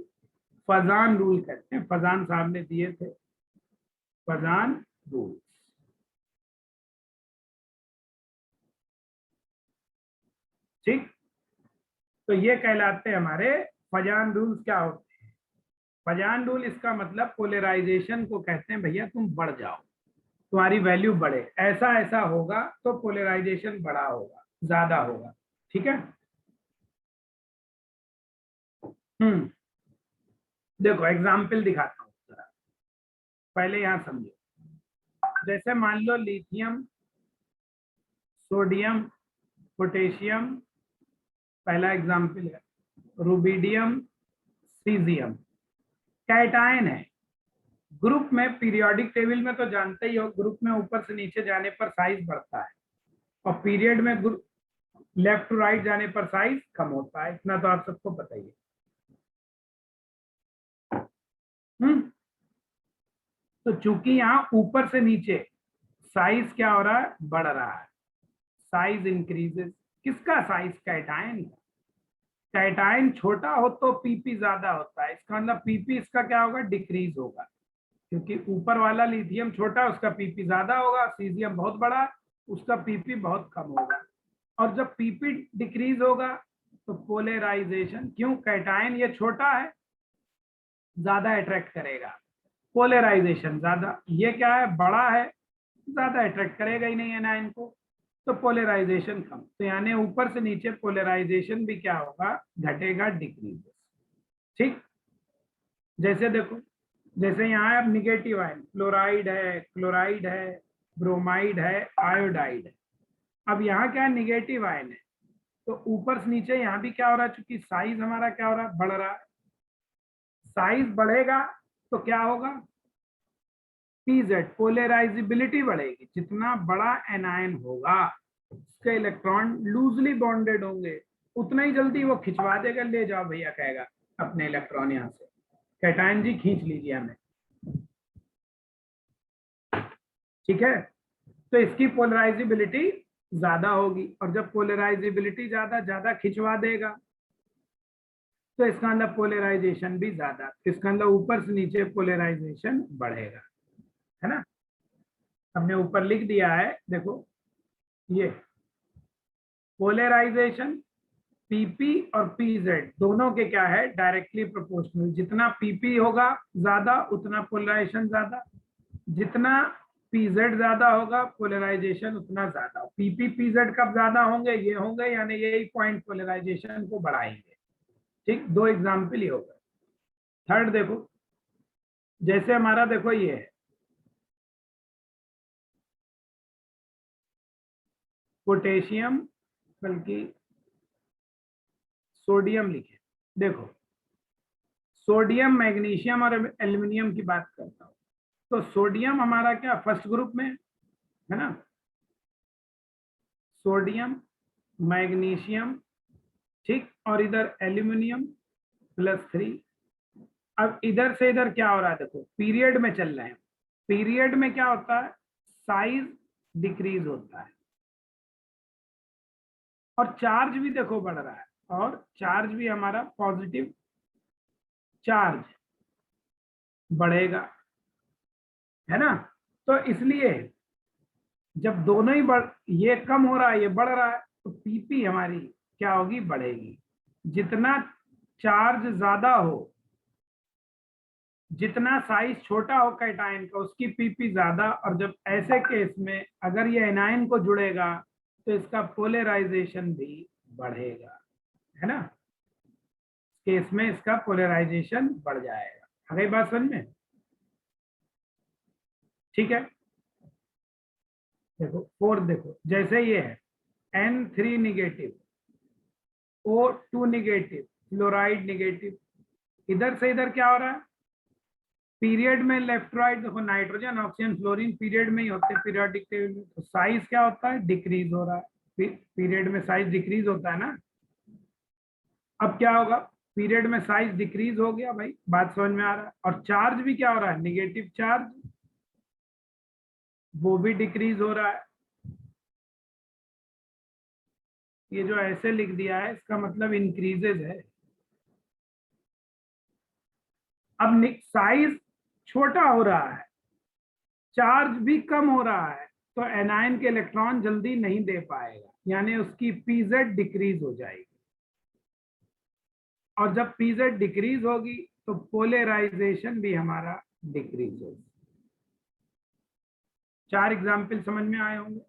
फजान रूल कहते हैं। फजान साहब ने दिए थे, फजान रूल्स। ठीक, तो ये कहलाते हैं हमारे फजान रूल्स। क्या होते हैं फजान रूल, इसका मतलब पोलराइजेशन को कहते हैं भैया तुम बढ़ जाओ, तुम्हारी वैल्यू बढ़े, ऐसा ऐसा होगा तो पोलराइजेशन बड़ा होगा, ज्यादा होगा। ठीक है। हम्म, देखो एग्जाम्पल दिखाता हूँ जरा, पहले यहां समझो। जैसे मान लो लिथियम, सोडियम, पोटेशियम, पहला एग्जाम्पल है, रुबिडियम, सीजियम, कैटायन है। ग्रुप में पीरियोडिक टेबल में तो जानते ही हो, ग्रुप में ऊपर से नीचे जाने पर साइज बढ़ता है, और पीरियड में लेफ्ट टू राइट जाने पर साइज कम होता है, इतना तो आप सबको पता ही है। तो चूंकि यहाँ ऊपर से नीचे साइज क्या हो रहा है, बढ़ रहा है, साइज इंक्रीजेस। किसका साइज, कैटायन का। कैटायन छोटा हो तो पीपी ज्यादा होता है, इसका मतलब पीपी इसका क्या होगा, डिक्रीज होगा, क्योंकि ऊपर वाला लिथियम छोटा, उसका पीपी ज्यादा होगा, सीजियम बहुत बड़ा, उसका पीपी बहुत कम होगा। और जब पीपी डिक्रीज होगा तो पोलराइजेशन, क्यों, कैटायन ये छोटा है, ज्यादा अट्रैक्ट करेगा, पोलराइजेशन ज्यादा, ये क्या है, बड़ा है, ज्यादा अट्रैक्ट करेगा ही नहीं एनायन को, तो पोलराइजेशन कम। तो यानी ऊपर से नीचे पोलराइजेशन भी क्या होगा, घटेगा, डिक्रीज। ठीक, जैसे देखो, जैसे यहाँ अब निगेटिव आयन, फ्लोराइड है, क्लोराइड है, ब्रोमाइड है, आयोडाइड है। अब यहाँ क्या है, निगेटिव आयन है, तो ऊपर से नीचे यहाँ भी क्या हो रहा है, चूंकि साइज हमारा क्या हो रहा है, बढ़ रहा है। साइज बढ़ेगा तो क्या होगा, पीजेड, पोलराइजिबिलिटी बढ़ेगी। जितना बड़ा एनायन होगा उसके इलेक्ट्रॉन लूजली बॉन्डेड होंगे, उतना ही जल्दी वो खिंचवा देगा, ले जाओ भैया कहेगा अपने इलेक्ट्रॉन यहाँ से, कैटायन जी खींच लीजिए हमें। ठीक है, तो इसकी पोलराइजिबिलिटी ज्यादा होगी, और जब पोलराइजिबिलिटी ज्यादा, ज्यादा खिंचवा देगा, तो इसका मतलब पोलराइजेशन भी ज्यादा, इसका मतलब ऊपर से नीचे पोलराइजेशन बढ़ेगा, है ना। हमने ऊपर लिख दिया है, देखो ये पोलराइजेशन पीपी और पीजेड दोनों के क्या है, डायरेक्टली प्रोपोर्शनल। जितना पीपी होगा ज्यादा उतना पोलराइजेशन ज्यादा, जितना पीजेड ज्यादा होगा पोलराइजेशन उतना ज्यादा। पीपी पीजेड कब ज्यादा होंगे, ये होंगे, यानी यही पॉइंट पोलराइजेशन को बढ़ाएंगे। ठीक, दो एग्जाम्पल ये होगा। थर्ड देखो, जैसे हमारा देखो ये है पोटेशियम, बल्कि सोडियम लिखे। देखो सोडियम, मैग्नीशियम और एल्युमिनियम की बात करता हूं, तो सोडियम हमारा क्या फर्स्ट ग्रुप में है ना, सोडियम मैग्नीशियम, ठीक, और इधर एल्यूमिनियम +3। अब इधर से इधर क्या हो रहा है, देखो पीरियड में चल रहे हैं। पीरियड में क्या होता है, साइज डिक्रीज होता है और चार्ज भी देखो बढ़ रहा है, और चार्ज भी हमारा पॉजिटिव चार्ज बढ़ेगा, है ना। तो इसलिए जब दोनों ही ये कम हो रहा है ये बढ़ रहा है, तो पीपी हमारी क्या होगी, बढ़ेगी। जितना चार्ज ज्यादा हो, जितना साइज छोटा हो कैटायन का, उसकी पीपी ज्यादा। और जब ऐसे केस में अगर ये एनायन को जुड़ेगा तो इसका पोलराइजेशन भी बढ़ेगा, है ना। केस में इसका पोलराइजेशन बढ़ जाएगा। आ गई बात समझ में, ठीक है। देखो फोर्थ, देखो जैसे ये है N3 negative, O2 negative, fluoride negative. इधर से इधर क्या हो रहा है, पीरियड में लेफ्ट राइट, देखो नाइट्रोजन ऑक्सीजन फ्लोरीन पीरियड में ही होते हैं पीरियोडिक टेबल में, तो साइज क्या होता है, डिक्रीज हो रहा है। पीरियड में साइज डिक्रीज होता है ना। अब क्या होगा, पीरियड में साइज डिक्रीज हो गया, भाई बात समझ में आ रहा है। और चार्ज भी क्या हो रहा है, निगेटिव चार्ज, वो भी डिक्रीज हो रहा है। ये जो ऐसे लिख दिया है इसका मतलब इंक्रीजेज है। अब साइज छोटा हो रहा है, चार्ज भी कम हो रहा है, तो एनायन के इलेक्ट्रॉन जल्दी नहीं दे पाएगा, यानी उसकी पीजेड डिक्रीज हो जाएगी। और जब पीजेड डिक्रीज होगी तो पोलराइजेशन भी हमारा डिक्रीज होगी। 4 एग्जाम्पल समझ में आए होंगे।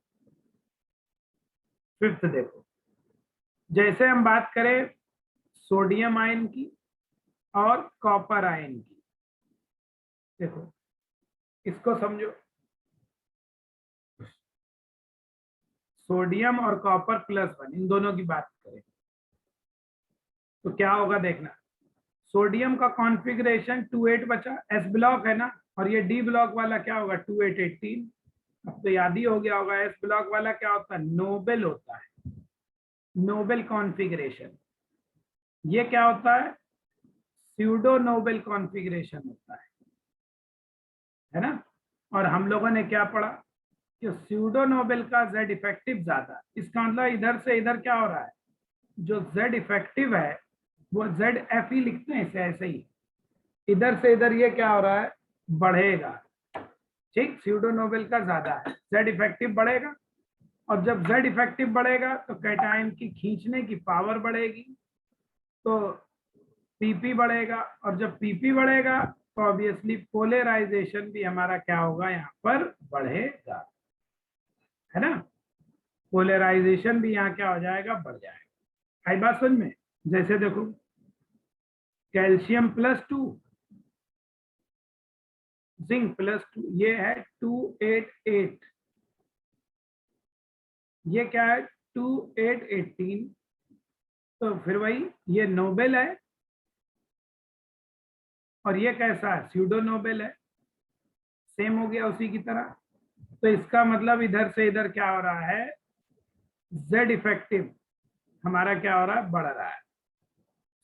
फिफ्थ देखो, जैसे हम बात करें सोडियम आयन की और कॉपर आयन की, देखो इसको समझो। सोडियम और कॉपर +1, इन दोनों की बात करें तो क्या होगा, देखना। सोडियम का कॉन्फ़िगरेशन 2,8 बचा, एस ब्लॉक है ना, और ये डी ब्लॉक वाला क्या होगा 2,8,18। अब तो याद ही हो गया होगा, एस ब्लॉक वाला क्या होता है, नोबेल होता है, नोबेल कॉन्फ़िगरेशन। ये क्या होता है, स्यूडो नोबेल कॉन्फ़िगरेशन होता है ना। और हम लोगों ने क्या पढ़ा कि स्यूडो नोबेल का जेड इफेक्टिव ज्यादा, इसका मतलब इधर से इधर क्या हो रहा है, जो जेड इफेक्टिव है वो जेड एफ ही लिखते हैं इसे ऐसे ही, इधर से इधर ये क्या हो रहा है, बढ़ेगा। ठीक, स्यूडो नोबेल का ज्यादा है, जेड इफेक्टिव बढ़ेगा। और जब जेड इफेक्टिव बढ़ेगा तो कैटायन की खींचने की पावर बढ़ेगी, तो पीपी बढ़ेगा। और जब पीपी बढ़ेगा तो ऑब्वियसली पोलराइजेशन भी हमारा क्या होगा, यहाँ पर बढ़ेगा, है ना। पोलराइजेशन भी यहाँ क्या हो जाएगा, बढ़ जाएगा। आई बात समझ में। जैसे देखो कैल्शियम +2, जिंक +2, ये है 288, ये क्या है 2,8,18। तो फिर वही ये नोबेल है और ये कैसा है, स्यूडो नोबेल है, सेम हो गया उसी की तरह। तो इसका मतलब इधर से इधर क्या हो रहा है, जेड इफेक्टिव हमारा क्या हो रहा है, बढ़ रहा है,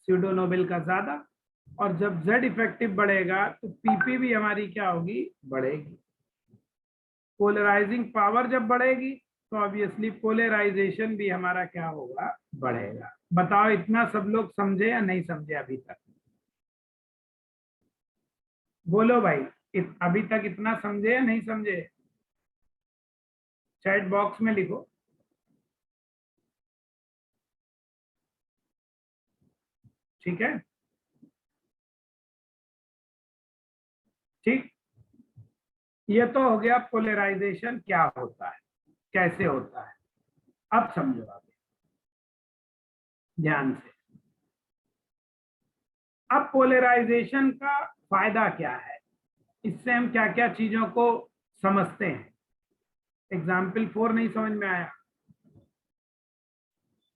स्यूडो नोबेल का ज्यादा। और जब जेड इफेक्टिव बढ़ेगा तो पीपी भी हमारी क्या होगी, बढ़ेगी। पोलराइजिंग पावर जब बढ़ेगी तो ऑब्वियसली पोलराइजेशन भी हमारा क्या होगा, बढ़ेगा। बताओ इतना सब लोग समझे या नहीं समझे अभी तक? बोलो भाई, अभी तक इतना समझे या नहीं समझे? चैट बॉक्स में लिखो। ठीक है, ठीक। ये तो हो गया पोलराइजेशन क्या होता है, कैसे होता है। अब समझो आगे ध्यान से। अब पोलराइजेशन का फायदा क्या है, इससे हम क्या क्या चीजों को समझते हैं। एग्जाम्पल 4 नहीं समझ में आया?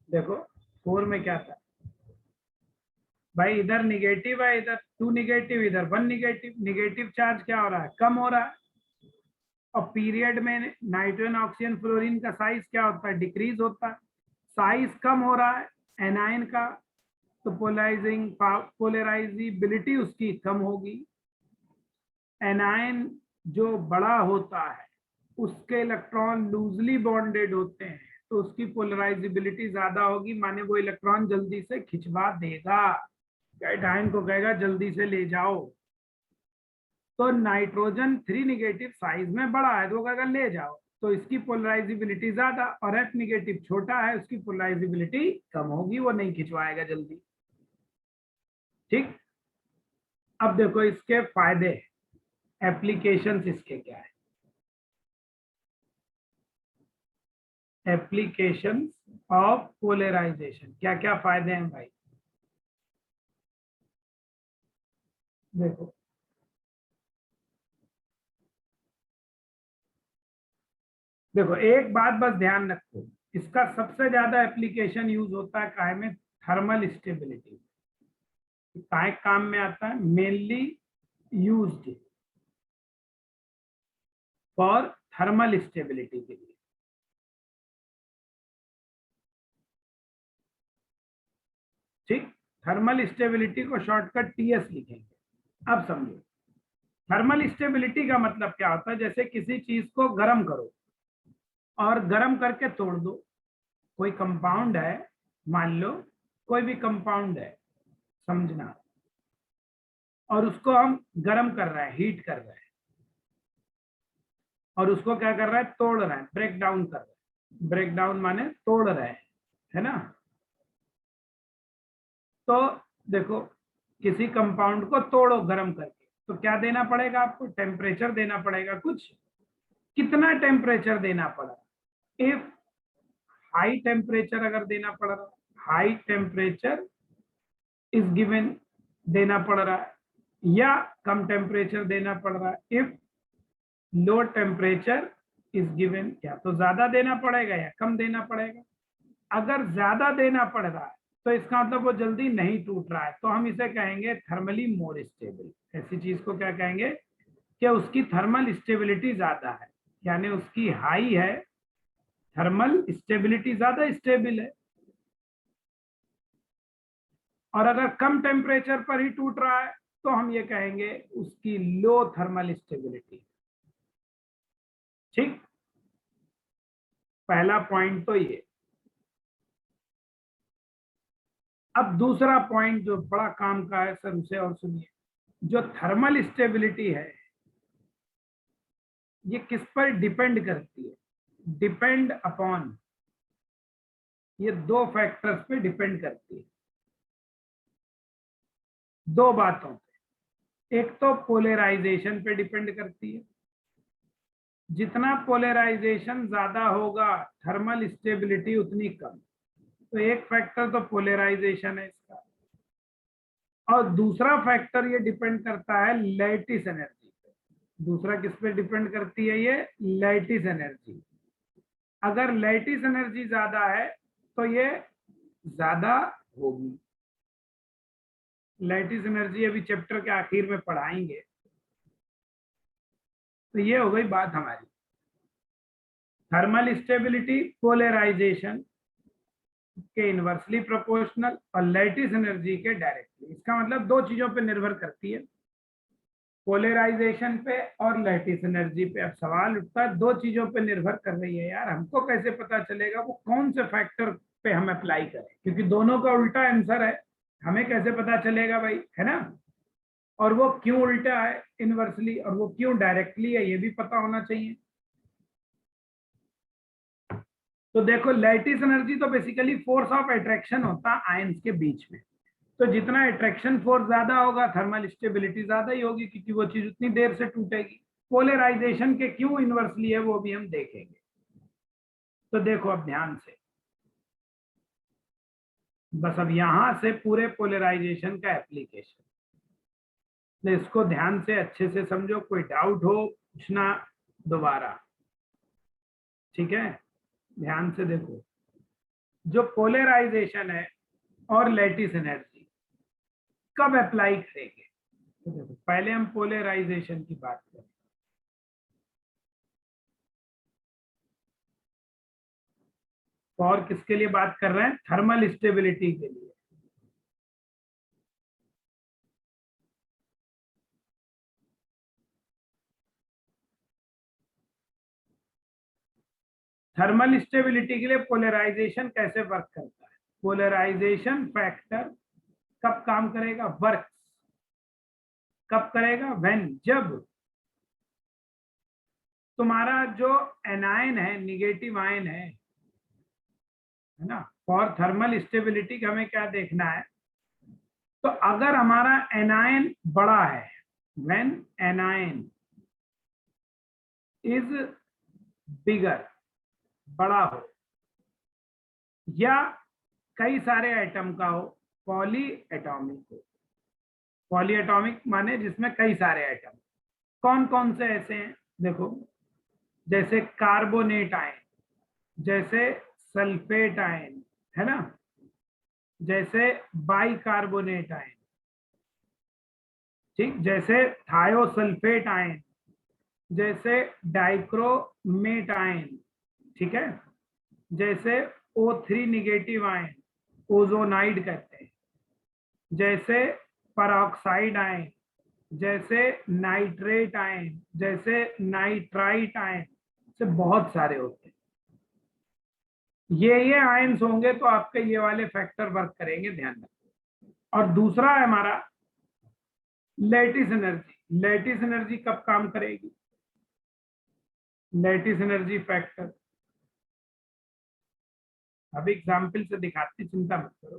देखो 4 में क्या था भाई, इधर निगेटिव है, इधर 2 निगेटिव, इधर 1 निगेटिव। निगेटिव चार्ज क्या हो रहा है, कम हो रहा है। और पीरियड में नाइट्रोजन ऑक्सीजन फ्लोरीन का साइज क्या होता है, डिक्रीज होता है। साइज कम हो रहा है एनायन का, तो पोलराइजिबिलिटी उसकी कम होगी। एनायन जो बड़ा होता है उसके इलेक्ट्रॉन लूजली बॉन्डेड होते हैं, तो उसकी पोलराइजिबिलिटी ज्यादा होगी, माने वो इलेक्ट्रॉन जल्दी से खिंचवा देगा, कैटायन को कहेगा जल्दी से ले जाओ। तो नाइट्रोजन 3 निगेटिव साइज में बड़ा है, तो वो कहेगा ले जाओ, तो इसकी पोलराइजिबिलिटी ज्यादा। और F निगेटिव छोटा है, उसकी पोलराइजिबिलिटी कम होगी, वो नहीं खिंचवाएगा जल्दी। ठीक। अब देखो इसके फायदे, एप्लीकेशंस इसके क्या है। एप्लीकेशंस ऑफ पोलराइजेशन, क्या क्या फायदे हैं भाई? देखो देखो एक बात बस ध्यान रखो, इसका सबसे ज्यादा एप्लीकेशन यूज होता है काय में, थर्मल स्टेबिलिटी। काय काम में आता है, mainly used for thermal stability के लिए। ठीक। थर्मल स्टेबिलिटी को शॉर्टकट टीएस लिखेंगे। अब समझो थर्मल स्टेबिलिटी का मतलब क्या होता है, जैसे किसी चीज को गर्म करो और गर्म करके तोड़ दो। कोई कंपाउंड है, मान लो कोई भी कंपाउंड है, समझना, और उसको हम गर्म कर रहे हैं, हीट कर रहे हैं, और उसको क्या कर रहा है, तोड़ रहे हैं, ब्रेक डाउन कर रहे हैं। ब्रेक डाउन माने तोड़ रहे हैं, है ना। तो देखो किसी कंपाउंड को तोड़ो गर्म करके, तो क्या देना पड़ेगा आपको, टेम्परेचर देना पड़ेगा कुछ। कितना टेम्परेचर देना पड़ा, इफ हाई टेम्परेचर अगर देना पड़ रहा, हाई टेम्परेचर इज गिवन, देना पड़ रहा है, या कम टेम्परेचर देना पड़ रहा है, if low temperature is given, या तो ज्यादा देना पड़ेगा या कम देना पड़ेगा। अगर ज्यादा देना पड़ रहा है तो इसका मतलब वो जल्दी नहीं टूट रहा है, तो हम इसे कहेंगे थर्मली मोर स्टेबल। ऐसी चीज को क्या कहेंगे कि उसकी थर्मल स्टेबिलिटी ज्यादा है, यानी उसकी हाई है, थर्मल स्टेबिलिटी ज्यादा स्टेबल है। और अगर कम टेम्परेचर पर ही टूट रहा है तो हम ये कहेंगे उसकी लो थर्मल स्टेबिलिटी। ठीक। पहला पॉइंट तो ये। अब दूसरा पॉइंट जो बड़ा काम का है सर, उसे और सुनिए। जो थर्मल स्टेबिलिटी है ये किस पर डिपेंड करती है, डिपेंड अपॉन, ये दो फैक्टर्स पे डिपेंड करती है, दो बातों पे। एक तो पोलराइजेशन पे डिपेंड करती है, जितना पोलराइजेशन ज्यादा होगा थर्मल स्टेबिलिटी उतनी कम। तो एक फैक्टर तो पोलराइजेशन है इसका, और दूसरा फैक्टर ये डिपेंड करता है लैटिस एनर्जी पे। दूसरा किस पे डिपेंड करती है ये, लैटिस एनर्जी। अगर लैटिस एनर्जी ज्यादा है तो ये ज्यादा होगी। लैटिस एनर्जी अभी चैप्टर के आखिर में पढ़ाएंगे। तो ये हो गई बात हमारी, थर्मल स्टेबिलिटी पोलराइजेशन के इनवर्सली प्रोपोर्शनल और लैटिस एनर्जी के डायरेक्टली। इसका मतलब दो चीजों पे निर्भर करती है, पोलराइजेशन पे और लैटिस एनर्जी पे। अब सवाल उठता है दो चीजों पे निर्भर कर रही है यार, हमको कैसे पता चलेगा वो कौन से फैक्टर पे हम अप्लाई करें, क्योंकि दोनों का उल्टा आंसर है, हमें कैसे पता चलेगा भाई, है ना। और वो क्यों उल्टा है इनवर्सली, और वो क्यों डायरेक्टली है, ये भी पता होना चाहिए। तो देखो लैटिस एनर्जी तो बेसिकली फोर्स ऑफ अट्रैक्शन होता है आयंस के बीच में। तो जितना अट्रैक्शन फोर्स ज्यादा होगा थर्मल स्टेबिलिटी ज्यादा ही होगी, क्योंकि वो चीज उतनी देर से टूटेगी। पोलराइजेशन के क्यों इनवर्सली है वो भी हम देखेंगे। तो देखो अब ध्यान से, बस अब यहां से पूरे पोलराइजेशन का एप्लीकेशन, तो इसको ध्यान से अच्छे से समझो, कोई डाउट हो पूछना दोबारा, ठीक है। ध्यान से देखो, जो पोलराइजेशन है और लैटिस एनर्जी कब अप्लाई करेंगे। तो देखो पहले हम पोलराइजेशन की बात करें। और किसके लिए बात कर रहे हैं, थर्मल स्टेबिलिटी के लिए। थर्मल स्टेबिलिटी के लिए पोलराइजेशन कैसे वर्क करता है। पोलराइजेशन फैक्टर कब काम करेगा, वर्क कब करेगा, व्हेन, जब तुम्हारा जो एनायन है, निगेटिव आयन है ना। फॉर थर्मल स्टेबिलिटी हमें क्या देखना है, तो अगर हमारा एनायन बड़ा है, व्हेन एनायन इज बिगर, बड़ा हो, या कई सारे एटम का हो, पॉली एटॉमिक हो। पॉली एटॉमिक माने जिसमें कई सारे एटम। कौन कौन से ऐसे हैं देखो, जैसे कार्बोनेट आयन, जैसे सल्फेट आयन, है ना, जैसे बाइकार्बोनेट आयन, ठीक, जैसे थायोसल्फेट आयन, जैसे डाइक्रोमेट आयन, ठीक है, जैसे O3 निगेटिव आयन, ओजोनाइड कहते हैं, जैसे परऑक्साइड आयन, जैसे नाइट्रेट आयन, जैसे नाइट्राइट आयन, से बहुत सारे होते हैं। ये आयन्स होंगे तो आपके ये वाले फैक्टर वर्क करेंगे, ध्यान रखो। और दूसरा है हमारा लैटिस एनर्जी। लैटिस एनर्जी कब काम करेगी, लैटिस एनर्जी फैक्टर अब एग्जाम्पल से दिखाती, चिंता मत करो।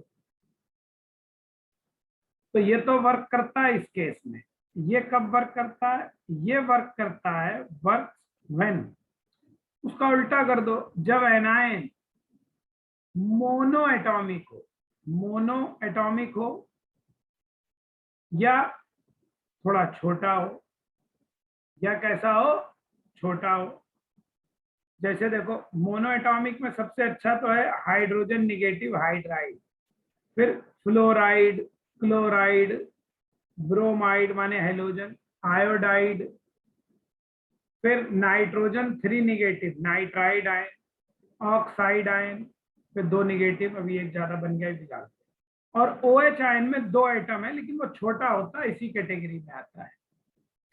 तो ये तो वर्क करता है इस केस में। ये कब वर्क करता है, ये वर्क करता है वर्क व्हेन, उसका उल्टा कर दो, जब एनायन मोनो एटॉमिक हो, मोनो एटॉमिक हो या थोड़ा छोटा हो, या कैसा हो, छोटा हो। जैसे देखो मोनो एटॉमिक में सबसे अच्छा तो है हाइड्रोजन निगेटिव हाइड्राइड, फिर फ्लोराइड, क्लोराइड, ब्रोमाइड माने हेलोजन, आयोडाइड, फिर nitrogen 3 negative nitride ion, oxide ion, फिर 2 निगेटिव, अभी एक ज्यादा बन गया निकाल। और OH आयन में 2 एटम है, लेकिन वो छोटा होता है, इसी कैटेगरी में आता है,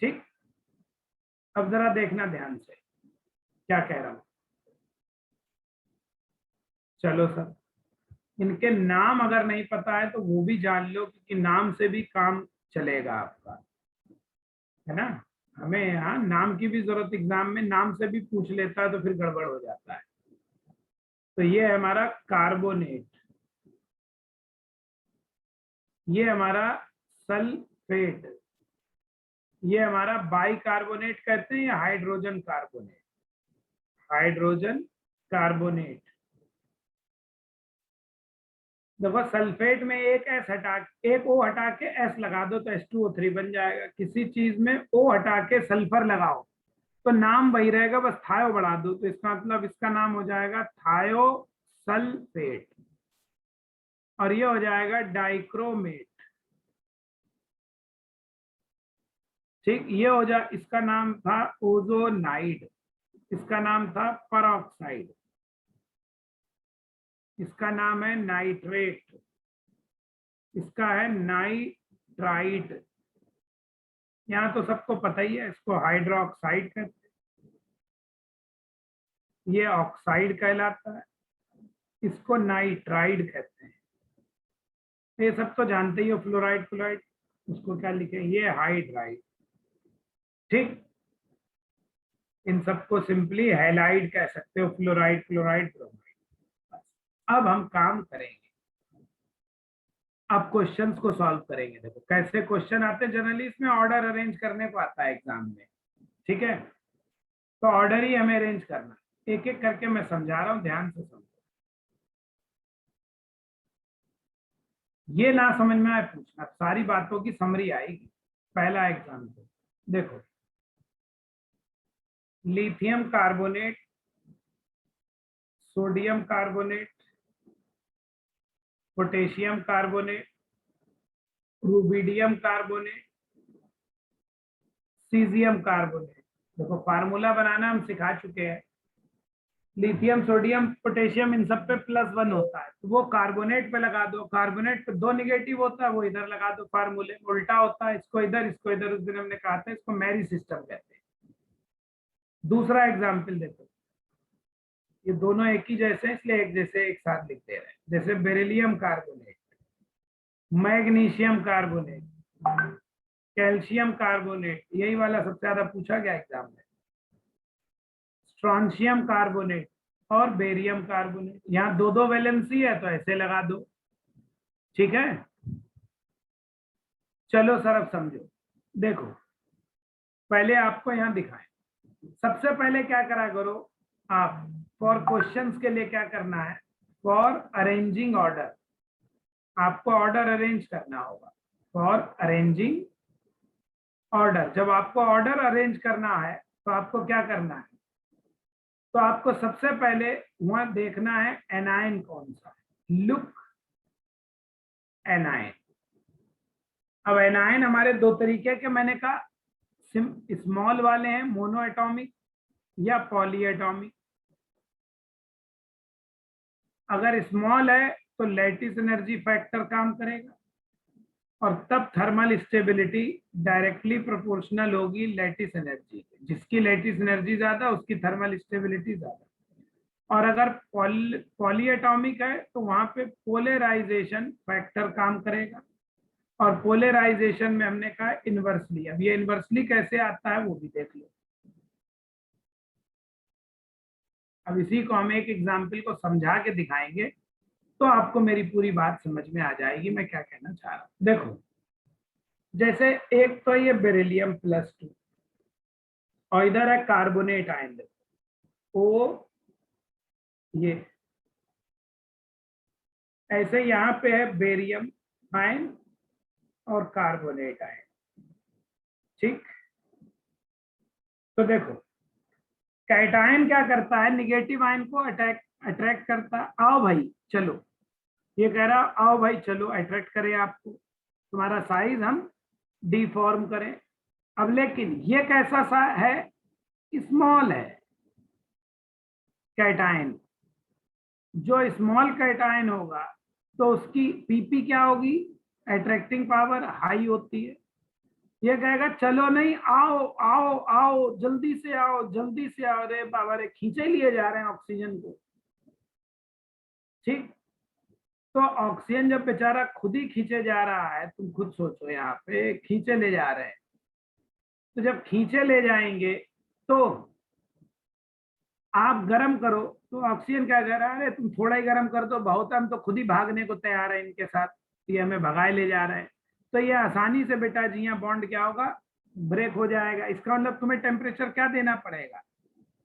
ठीक। अब जरा देखना ध्यान से क्या कह रहा हूं। चलो सर, इनके नाम अगर नहीं पता है तो वो भी जान लो, क्योंकि नाम से भी काम चलेगा आपका, है ना। हमें यहाँ नाम की भी जरूरत, एग्जाम में नाम से भी पूछ लेता है तो फिर गड़बड़ हो जाता है। तो ये है हमारा कार्बोनेट, ये हमारा सल्फेट, ये हमारा बाइकार्बोनेट कहते हैं या हाइड्रोजन कार्बोनेट, हाइड्रोजन कार्बोनेट। देखो सल्फेट में एक एस हटा, एक O हटा के एस लगा दो तो H2O3 बन जाएगा। किसी चीज में O हटा के सल्फर लगाओ तो नाम वही रहेगा, बस थायो बढ़ा दो, तो इसका मतलब इसका नाम हो जाएगा थायो सल्फेट, और ये हो जाएगा डाइक्रोमेट, ठीक। ये हो जा, इसका नाम था ओजोनाइड, इसका नाम था परऑक्साइड, इसका नाम है नाइट्रेट, इसका है नाइट्राइट। यहाँ तो सबको पता ही है, इसको हाइड्रोक्साइड कहते हैं, ये ऑक्साइड कहलाता है, इसको नाइट्राइड कहते हैं। ये सब तो जानते ही हो, फ्लोराइड फ्लोराइड, उसको क्या लिखे, ये हाइड्राइड। ठीक, इन सबको सिंपली हैलाइड कह सकते हो, फ्लोराइड क्लोराइड ब्रोमाइड। अब हम काम करेंगे, अब क्वेश्चंस को सॉल्व करेंगे। देखो कैसे क्वेश्चन आते हैं, जनरली इसमें ऑर्डर अरेंज करने को आता है एग्जाम में। ठीक है, तो ऑर्डर ही हमें अरेंज करना, एक एक करके मैं समझा रहा हूं, ध्यान से समझो। ये ना समझ में आए पूछना, सारी बातों की समरी आएगी। पहला एग्जाम्पल देखो, lithium carbonate, sodium carbonate, potassium carbonate, rubidium carbonate, caesium carbonate. देखो फार्मूला बनाना हम सिखा चुके हैं, लिथियम सोडियम पोटेशियम इन सब पे +1 होता है, तो वो कार्बोनेट पे लगा दो, कार्बोनेट पे 2 निगेटिव होता है, वो इधर लगा दो फार्मूले। उल्टा होता है, इसको इधर इसको इधर, उस दिन हमने कहा था इसको मैरी सिस्टम कहते हैं। दूसरा एग्जाम्पल देखो, ये दोनों एक ही जैसे हैं इसलिए एक जैसे एक साथ लिख दे रहे हैं। जैसे beryllium carbonate, magnesium carbonate, calcium carbonate, यही वाला सबसे ज्यादा पूछा गया एग्जाम में, स्ट्रॉन्शियम कार्बोनेट और बेरियम कार्बोनेट। यहाँ दो दो वैलेंसी है तो ऐसे लगा दो। ठीक है, चलो सर अब समझो। देखो पहले आपको यहाँ दिखाएं, सबसे पहले क्या करा करो आप, फॉर क्वेश्चंस के लिए क्या करना है, फॉर अरेंजिंग ऑर्डर, आपको ऑर्डर अरेंज करना होगा। फॉर अरेंजिंग ऑर्डर, जब आपको ऑर्डर अरेंज करना है तो आपको क्या करना है, तो आपको सबसे पहले वहां देखना है एनायन कौन सा है, लुक एनायन। अब एनायन हमारे दो तरीके के मैंने कहा, स्मॉल वाले हैं मोनो एटॉमिक या पॉली एटॉमिक। अगर स्मॉल है तो लैटिस एनर्जी फैक्टर काम करेगा और तब थर्मल स्टेबिलिटी डायरेक्टली प्रोपोर्शनल होगी लैटिस एनर्जी, जिसकी लैटिस एनर्जी ज्यादा उसकी थर्मल स्टेबिलिटी ज्यादा। और अगर पॉली एटॉमिक है तो वहां पे पोलराइजेशन फैक्टर काम करेगा, और पोलराइजेशन में हमने कहा इनवर्सली। अब ये इनवर्सली कैसे आता है वो भी देख लो। अब इसी को हम एक एग्जाम्पल को समझा के दिखाएंगे तो आपको मेरी पूरी बात समझ में आ जाएगी मैं क्या कहना चाह रहा हूं। देखो जैसे एक तो ये बेरिलियम +2 और इधर है कार्बोनेट आयन, देखो ओ ये ऐसे यहाँ पे है बेरियम आयन और कार्बोनेट आयन। ठीक, तो देखो कैटायन क्या करता है, निगेटिव आयन को अट्रैक्ट करता है। आओ भाई चलो, ये कह रहा आओ भाई चलो अट्रैक्ट करें आपको, तुम्हारा साइज हम डिफॉर्म करें। अब लेकिन ये कैसा सा है, स्मॉल है कैटायन। जो स्मॉल कैटायन होगा तो उसकी पीपी क्या होगी, अट्रैक्टिंग पावर हाई होती है। ये कहेगा चलो नहीं, आओ आओ आओ जल्दी से आओ जल्दी से आओ, रे बाबा रे खींचे लिए जा रहे हैं ऑक्सीजन को। ठीक, तो ऑक्सीजन जब बेचारा खुद ही खींचे जा रहा है, तुम खुद सोचो यहाँ पे खींचे ले जा रहे हैं, तो जब खींचे ले जाएंगे तो आप गर्म करो तो ऑक्सीजन क्या कह रहा है, अरे तुम थोड़ा ही गर्म कर दो बहुत, हम तो खुद ही भागने को तैयार है इनके साथ, ये हमें भगाए ले जा रहे हैं। तो ये आसानी से बेटा जी यहाँ बॉन्ड क्या होगा, ब्रेक हो जाएगा। इसका मतलब तुम्हें टेम्परेचर क्या देना पड़ेगा,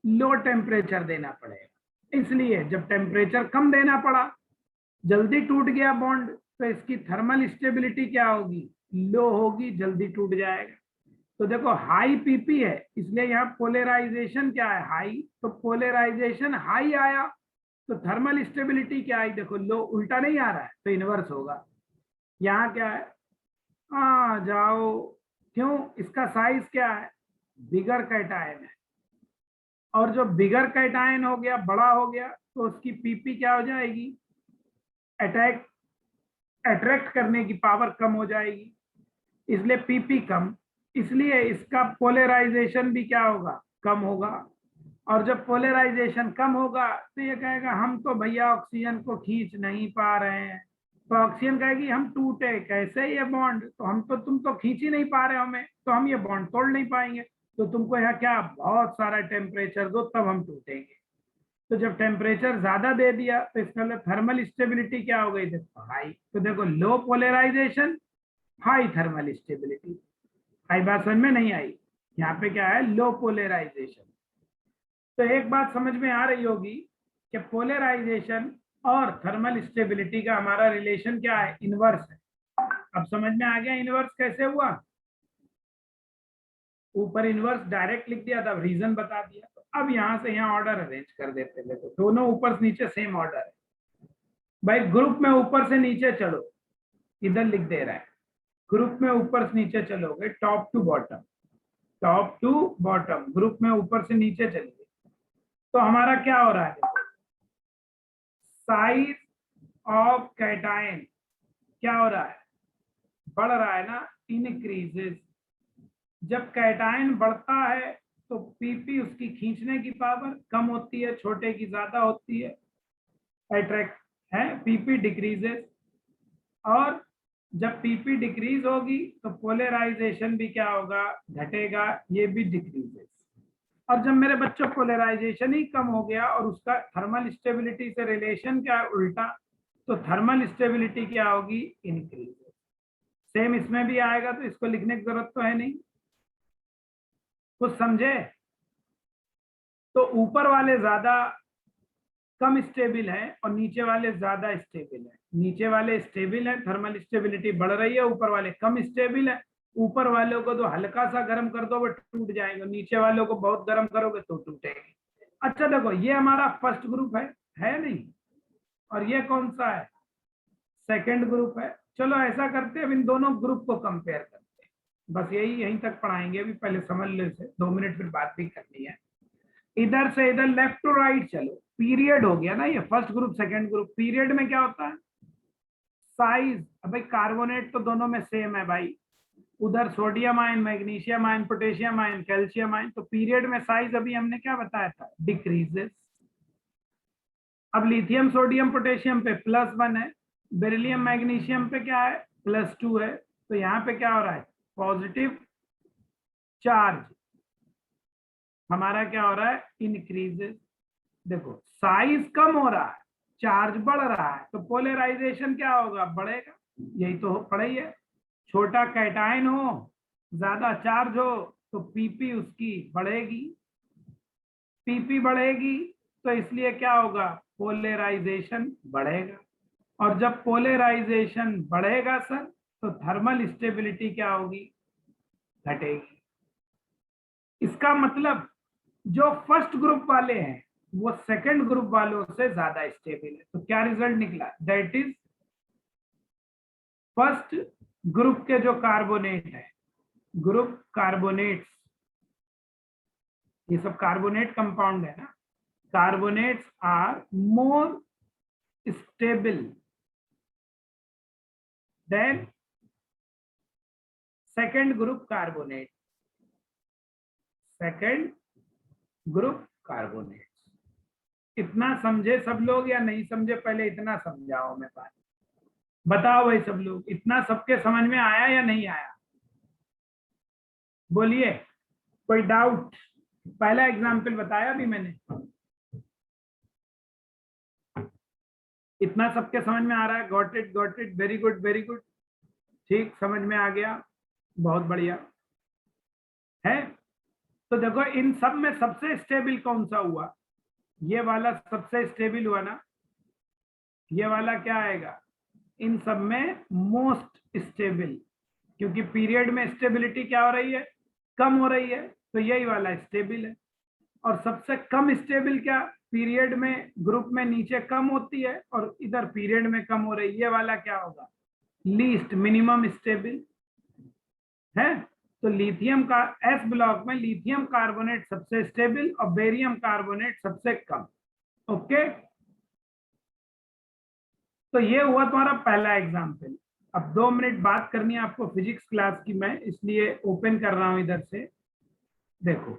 लो टेम्परेचर देना पड़ेगा। इसलिए जब टेम्परेचर कम देना पड़ा, जल्दी टूट गया बॉन्ड, तो इसकी थर्मल स्टेबिलिटी क्या होगी, लो होगी, जल्दी टूट जाएगा। तो देखो हाई पीपी है इसलिए यहाँ पोलराइजेशन क्या है, हाई, तो पोलराइजेशन हाई आया तो थर्मल स्टेबिलिटी क्या आई, देखो लो, उल्टा नहीं आ रहा है तो इनवर्स होगा। यहाँ क्या है, आ जाओ, क्यों, इसका साइज क्या है, बिगर कैटायन है, और जो बिगर कैटायन हो गया, बड़ा हो गया, तो उसकी पीपी क्या हो जाएगी, अट्रैक्ट करने की पावर कम हो जाएगी, इसलिए पीपी कम, इसलिए इसका पोलराइजेशन भी क्या होगा, कम होगा। और जब पोलराइजेशन कम होगा तो ये कहेगा हम तो भैया ऑक्सीजन को खींच नहीं पा रहे हैं। तो ऑक्सीजन कहेगी हम टूटे कैसे ये बॉन्ड, तो हम तो तुम तो खींच ही नहीं पा रहे हमें, तो हम ये बॉन्ड तोड़ नहीं पाएंगे, तो तुमको यहाँ क्या बहुत सारा टेम्परेचर दो तब हम टूटेंगे। तो जब टेम्परेचर ज्यादा दे दिया तो इसका थर्मल स्टेबिलिटी क्या हो गई, देखो हाई। तो देखो low polarization, high thermal stability. High बात समझ में नहीं आई, यहाँ पे क्या है लो पोलराइजेशन। तो एक बात समझ में आ रही होगी कि पोलराइजेशन और थर्मल स्टेबिलिटी का हमारा रिलेशन क्या है, इनवर्स है। अब समझ में आ गया इनवर्स कैसे हुआ। ऊपर इनवर्स डायरेक्ट लिख दिया था, रीजन बता दिया। तो अब यहां से यहाँ ऑर्डर अरेंज कर देते हैं। देखो दोनों ऊपर से नीचे सेम ऑर्डर है भाई। ग्रुप में ऊपर से नीचे चलो, इधर लिख दे रहा है ग्रुप में ऊपर से नीचे चलोगे, top to bottom, top to bottom, group में ऊपर से नीचे चलिए। तो हमारा क्या हो रहा है, साइज ऑफ कैटायन क्या हो रहा है, बढ़ रहा है ना, इनक्रीजेस। जब कैटायन बढ़ता है तो पीपी उसकी खींचने की पावर कम होती है, छोटे की ज्यादा होती है, अट्रैक्ट है, पीपी डिक्रीजेस। और जब पीपी डिक्रीज होगी तो पोलराइजेशन भी क्या होगा, घटेगा, ये भी डिक्रीजेस। और जब मेरे बच्चों पोलराइजेशन ही कम हो गया और उसका थर्मल स्टेबिलिटी से रिलेशन क्या है उल्टा, तो थर्मल स्टेबिलिटी क्या होगी, इंक्रीज। सेम इसमें भी आएगा, तो इसको लिखने की जरूरत तो है नहीं, कुछ समझे। तो ऊपर वाले ज्यादा कम स्टेबल है और नीचे वाले ज्यादा स्टेबल है। नीचे वाले स्टेबल है, थर्मल स्टेबिलिटी बढ़ रही है, ऊपर वाले कम स्टेबल है। ऊपर वालों को तो हल्का सा गर्म कर दो वो टूट जाएंगे, नीचे वालों को बहुत गर्म करोगे तो टूटेंगे। अच्छा देखो ये हमारा फर्स्ट ग्रुप है नहीं, और ये कौन सा है, सेकंड ग्रुप है। चलो ऐसा करते हैं, अब इन दोनों ग्रुप को कंपेयर करते हैं। बस यहीं तक पढ़ाएंगे अभी, पहले समझ ले से 2 मिनट फिर बात भी करनी है। इधर से इधर लेफ्ट टू राइट चलो, पीरियड हो गया ना, ये first group second group. Period में क्या होता है, साइज। अब भाई कार्बोनेट तो दोनों में सेम है भाई, उधर sodium ion, magnesium ion, potassium ion, calcium ion. तो पीरियड में साइज अभी हमने क्या बताया था, डिक्रीजेस। अब लिथियम सोडियम पोटेशियम पे +1 है, बेरिलियम मैग्नीशियम पे क्या है, +2 है। तो यहाँ पे क्या हो रहा है, पॉजिटिव चार्ज हमारा क्या हो रहा है, इंक्रीजेस। देखो साइज कम हो रहा है, चार्ज बढ़ रहा है, तो पोलराइजेशन क्या होगा, बढ़ेगा। यही तो पढ़ाई है। छोटा कैटायन हो, ज्यादा चार्ज हो, तो पीपी उसकी बढ़ेगी, पीपी बढ़ेगी, तो इसलिए क्या होगा, पोलराइजेशन बढ़ेगा। और जब पोलराइजेशन बढ़ेगा सर, तो थर्मल स्टेबिलिटी क्या होगी, घटेगी। इसका मतलब जो फर्स्ट ग्रुप वाले हैं वो सेकंड ग्रुप वालों से ज्यादा स्टेबल है। तो क्या रिजल्ट निकला, दैट इज फर्स्ट ग्रुप के जो कार्बोनेट है, ग्रुप कार्बोनेट्स, ये सब कार्बोनेट कंपाउंड है ना, carbonates are more stable than second group carbonate, second group carbonate. इतना समझे सब लोग या नहीं समझे, पहले इतना समझाओ मैं बात, बताओ भाई सब लोग, इतना सबके समझ में आया या नहीं आया, बोलिए, कोई डाउट। पहला एग्जाम्पल बताया अभी मैंने, इतना सबके समझ में आ रहा है, got it, very good very good, ठीक, समझ में आ गया, बहुत बढ़िया है। तो देखो इन सब में सबसे स्टेबल कौन सा हुआ, ये वाला सबसे स्टेबल हुआ ना, ये वाला क्या आएगा, इन सब में मोस्ट स्टेबल, क्योंकि पीरियड में स्टेबिलिटी क्या हो रही है, कम हो रही है, तो यही वाला स्टेबल है। और सबसे कम स्टेबल क्या, पीरियड में ग्रुप में नीचे कम होती है और इधर पीरियड में कम हो रही है, ये वाला क्या होगा, लीस्ट मिनिमम स्टेबल है। तो लिथियम का एस ब्लॉक में लिथियम कार्बोनेट सबसे स्टेबल और बेरियम कार्बोनेट सबसे कम। ओके, तो ये हुआ तुम्हारा पहला एग्जाम्पल। अब 2 मिनट बात करनी है आपको फिजिक्स क्लास की, मैं इसलिए ओपन कर रहा हूं इधर से। देखो